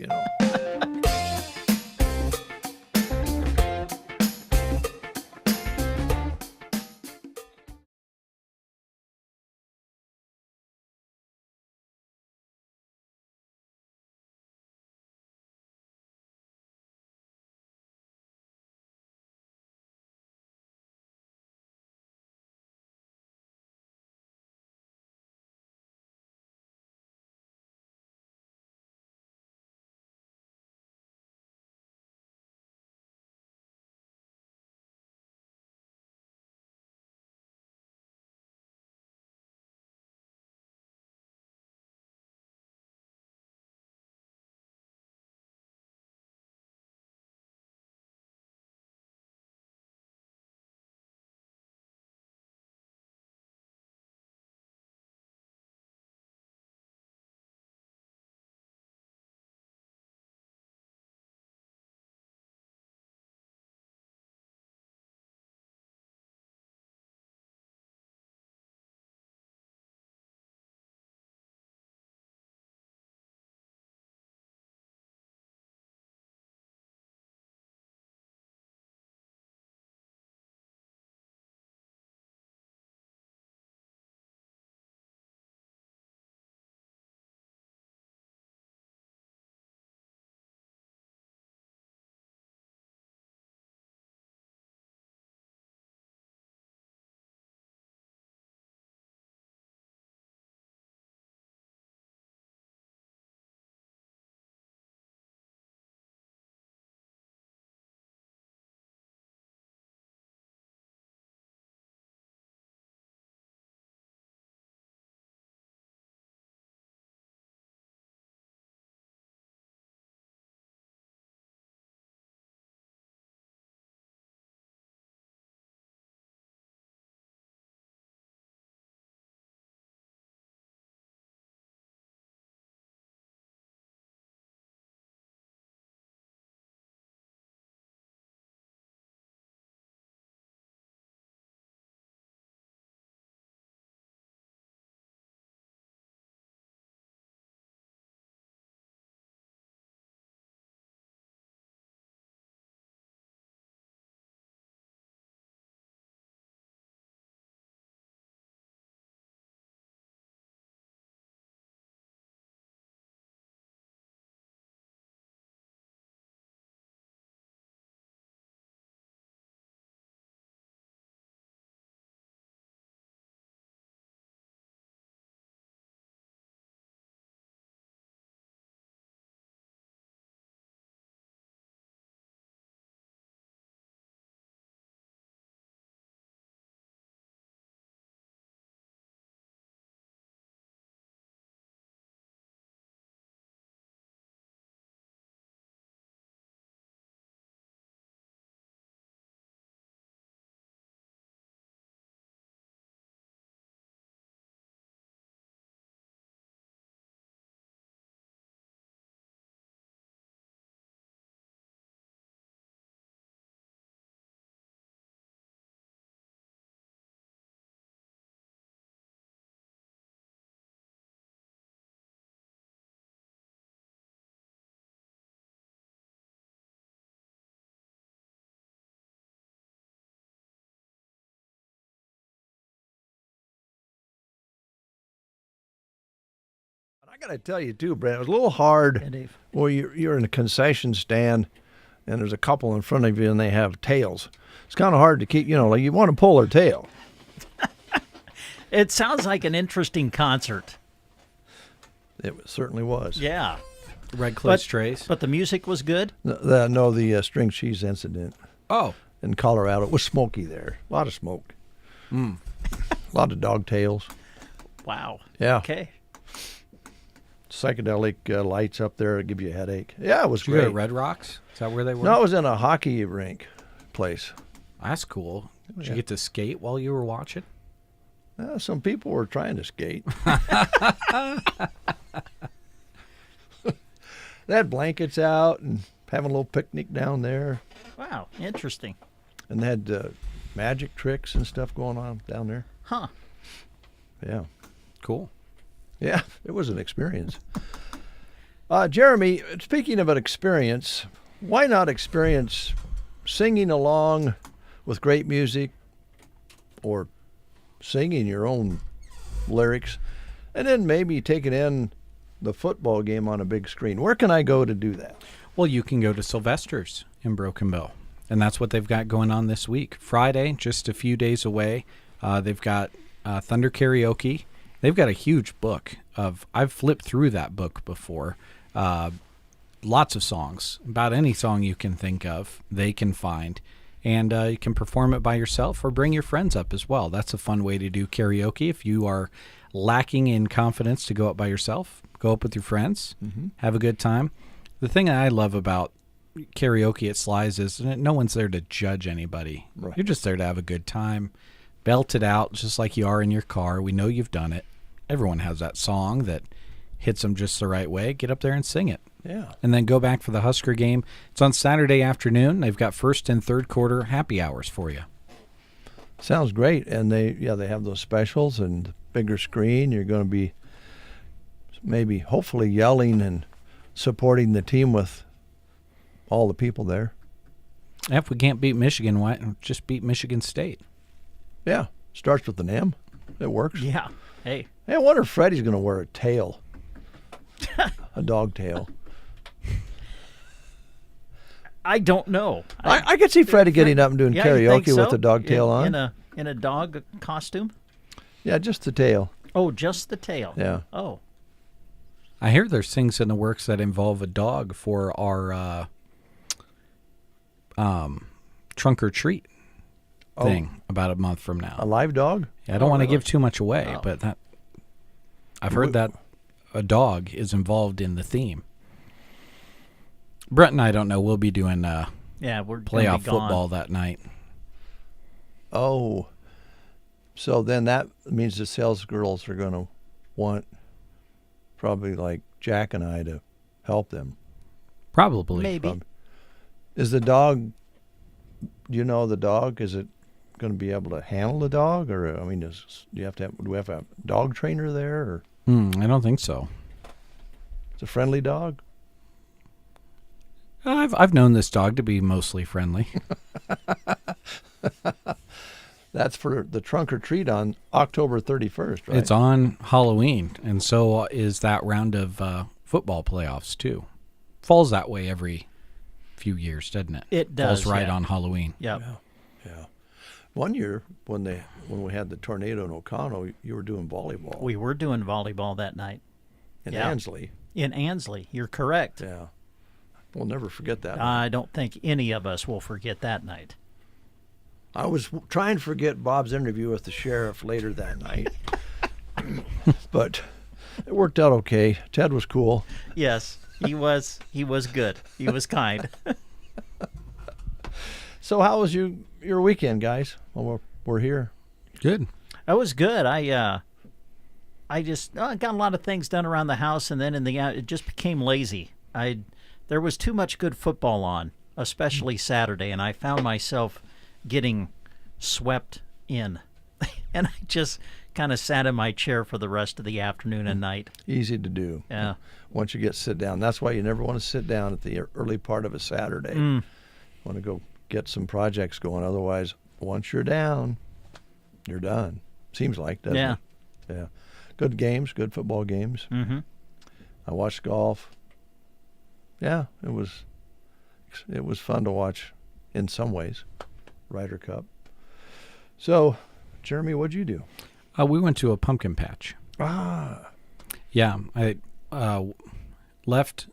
I got to tell you, too, Brad, it was a little hard. Yeah, Dave. Well, you're in a concession stand, and there's a couple in front of you, and they have tails. It's kind of hard to keep, like you want to pull their tail. It sounds like an interesting concert. It certainly was. Yeah. Red Clay Strays. But the music was good? The string cheese incident. Oh. In Colorado. It was smoky there. A lot of smoke. A lot of dog tails. Wow. Yeah. Okay. Psychedelic lights up there give you a headache. Yeah, it was Did you great. go to Red Rocks? Is that where they were? No, it was in a hockey rink place. That's cool. Did you get to skate while you were watching? Some people were trying to skate. They had blankets out and having a little picnic down there. Wow, interesting. And they had magic tricks and stuff going on down there. Huh. Yeah. Cool. Yeah, it was an experience. Jeremy, speaking of an experience, why not experience singing along with great music or singing your own lyrics and then maybe taking in the football game on a big screen? Where can I go to do that? Well, you can go to Sylvester's in Broken Bow, and that's what they've got going on this week. Friday, just a few days away, they've got Thunder Karaoke. They've got a huge book I've flipped through that book before. Lots of songs, about any song you can think of, they can find. And you can perform it by yourself or bring your friends up as well. That's a fun way to do karaoke. If you are lacking in confidence to go up by yourself, go up with your friends, have a good time. The thing that I love about karaoke at Sly's is no one's there to judge anybody. Right. You're just there to have a good time. Belt it out just like you are in your car. We know you've done it. Everyone has that song that hits them just the right way. Get up there and sing it. Yeah. And then go back for the Husker game. It's on Saturday afternoon. They've got first and third quarter happy hours for you. Sounds great. And they have those specials and bigger screen. You're going to be maybe hopefully yelling and supporting the team with all the people there. If we can't beat Michigan, why just beat Michigan State? Yeah. Starts with an M. It works. Yeah. Hey, I wonder if Freddie's going to wear a tail. A dog tail. I don't know. I could see Freddie getting up and doing Yeah, you think karaoke so? with a dog tail on. In a dog costume? Yeah, just the tail. Oh, just the tail. Yeah. Oh. I hear there's things in the works that involve a dog for our trunk or treat thing about a month from now. A live dog? Yeah, I don't want to give too much away, but that I've heard that a dog is involved in the theme. Brett and I don't know. We'll be doing we're playoff football that night. Oh, so then that means the sales girls are going to want probably like Jack and I to help them. Probably. Maybe. Is the dog, do you know the dog, is it going to be able to handle the dog? Or, I mean, do we have to have a dog trainer there? Or? I don't think so. It's a friendly dog? I've known this dog to be mostly friendly. That's for the trunk or treat on October 31st, right? It's on Halloween, and so is that round of football playoffs, too. Falls that way every few years, doesn't it? It does. Falls right on Halloween. Yep. Yeah. One year when we had the tornado in Oconto, you were doing volleyball. We were doing volleyball that night. In Ansley. In Ansley. You're correct. Yeah. We'll never forget that. I don't think any of us will forget that night. I was trying to forget Bob's interview with the sheriff later that night. But it worked out okay. Ted was cool. Yes, he was good. He was kind. So how was your weekend, guys? Well, we're here. Good. It was good. I just got a lot of things done around the house, and then it just became lazy. There was too much good football on, especially Saturday, and I found myself getting swept in. And I just kind of sat in my chair for the rest of the afternoon and night. Easy to do. Yeah. Once you sit down. That's why you never want to sit down at the early part of a Saturday. You want to go get some projects going. Otherwise, once you're down, you're done. Seems like, doesn't it? Yeah. Good games, good football games. Mm-hmm. I watched golf. Yeah, it was fun to watch in some ways. Ryder Cup. So, Jeremy, what'd you do? We went to a pumpkin patch. Ah. Yeah, I left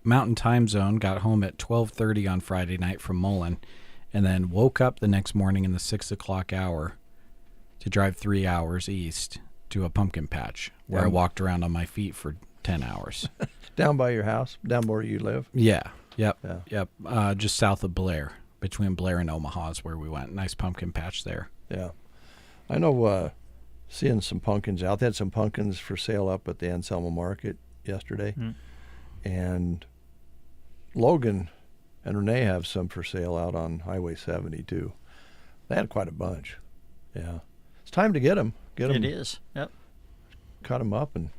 Mountain Time Zone, got home at 12:30 on Friday night from Mullen, and then woke up the next morning in the 6 o'clock hour to drive 3 hours east to a pumpkin patch where I walked around on my feet for 10 hours. Down by your house? Down where you live? Yeah. Yep. Yeah. Yep. Just south of Blair, between Blair and Omaha is where we went. Nice pumpkin patch there. Yeah. I know seeing some pumpkins out. They had some pumpkins for sale up at the Anselmo Market yesterday. And Logan and Renee have some for sale out on Highway 70 too. They had quite a bunch. Yeah. It's time to get them. It is. Yep. Cut them up and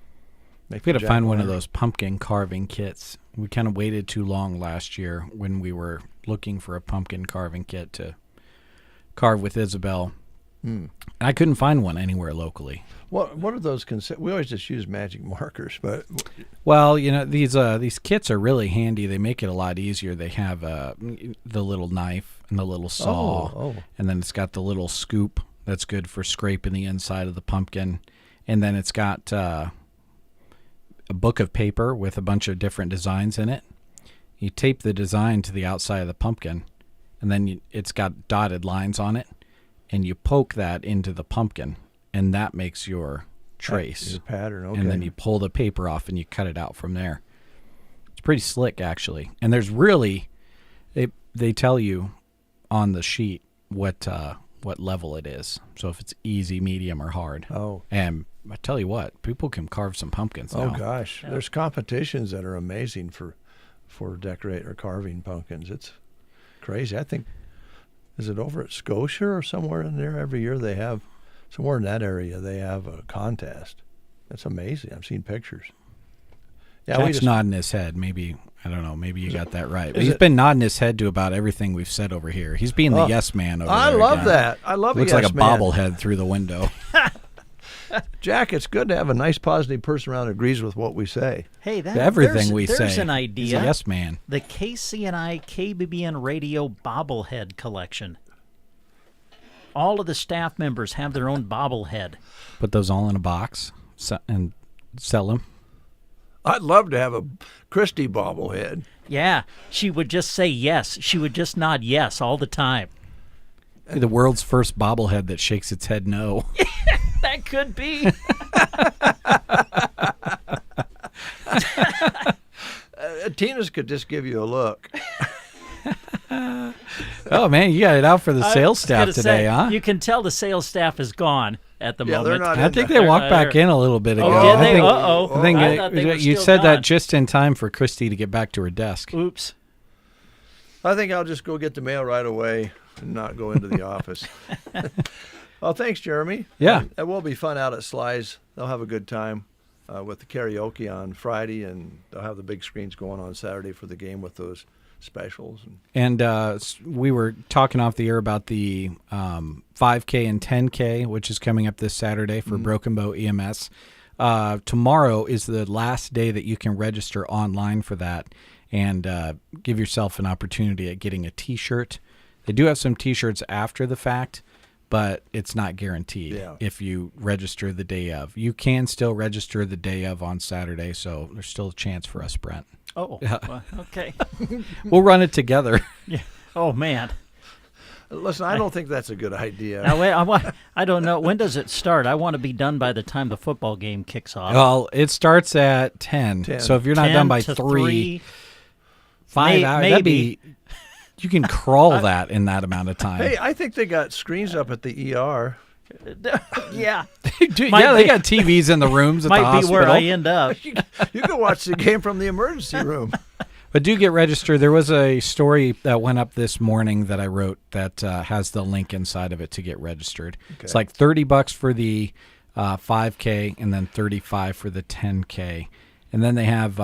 make We got to find one of those pumpkin carving kits. We kind of waited too long last year when we were looking for a pumpkin carving kit to carve with Isabel. I couldn't find one anywhere locally. What are those? We always just use magic markers, but well, you know, these kits are really handy. They make it a lot easier. They have the little knife and the little saw, and then it's got the little scoop that's good for scraping the inside of the pumpkin, and then it's got a book of paper with a bunch of different designs in it. You tape the design to the outside of the pumpkin, and then it's got dotted lines on it, and you poke that into the pumpkin, and that makes your trace. Your pattern, okay. And then you pull the paper off and you cut it out from there. It's pretty slick, actually. And there's really, they tell you on the sheet what level it is. So if it's easy, medium, or hard. Oh. And I tell you what, people can carve some pumpkins now. Oh gosh, there's competitions that are amazing for decorate or carving pumpkins. It's crazy. I think, is it over at Scotia or somewhere in there? Every year they have, somewhere in that area, they have a contest. That's amazing. I've seen pictures. Yeah, Jack's nodding his head. Maybe, I don't know, maybe you got that right. But he's been nodding his head to about everything we've said over here. He's being the yes man over there. I love that. I love it. Looks Yes like a man. bobblehead through the window. Jack, it's good to have a nice, positive person around who agrees with what we say. Hey, everything we say. There's an idea. He's a yes man. The KCNI KBBN Radio bobblehead collection. All of the staff members have their own bobblehead. Put those all in a box and sell them. I'd love to have a Christie bobblehead. Yeah, she would just say yes. She would just nod yes all the time. The world's first bobblehead that shakes its head no. That could be. Tina's could just give you a look. Oh, man, you got it out for the sales staff today, huh? You can tell the sales staff is gone at the moment. They're not I think they walked back in a little bit ago. Oh, did they? I think I thought they were you still said gone. that just in time for Christy to get back to her desk. Oops. I think I'll just go get the mail right away and not go into the office. Well, thanks, Jeremy. Yeah. It will be fun out at Sly's. They'll have a good time with the karaoke on Friday, and they'll have the big screens going on Saturday for the game with those specials. And we were talking off the air about the 5K and 10K, which is coming up this Saturday for Broken Bow EMS. Tomorrow is the last day that you can register online for that and give yourself an opportunity at getting a T-shirt. They do have some T-shirts after the fact, but it's not guaranteed if you register the day of. You can still register the day of on Saturday, so there's still a chance for us, Brent. Oh, well, okay. We'll run it together. Yeah. Oh, man. Listen, I don't think that's a good idea. Now, wait, I don't know. When does it start? I want to be done by the time the football game kicks off. Well, it starts at 10. So if you're not done by 3, 5 hours, that'd be... You can crawl that in that amount of time. Hey, I think they got screens up at the ER. Yeah. They got TVs in the rooms at the hospital. Might be where I end up. You can watch the game from the emergency room. But do get registered. There was a story that went up this morning that I wrote that has the link inside of it to get registered. Okay. It's like $30 for the 5K and then $35 for the 10K. And then they have...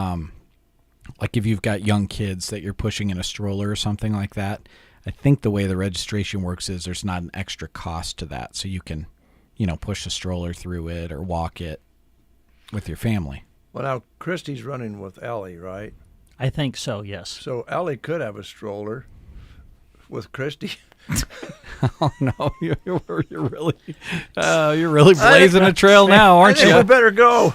like if you've got young kids that you're pushing in a stroller or something like that, I think the way the registration works is there's not an extra cost to that. So you can, push the stroller through it or walk it with your family. Well, now Christy's running with Ellie, right? I think so, yes. So Ellie could have a stroller with Christy. Oh no, you're really blazing a trail now, aren't I think you? we better go.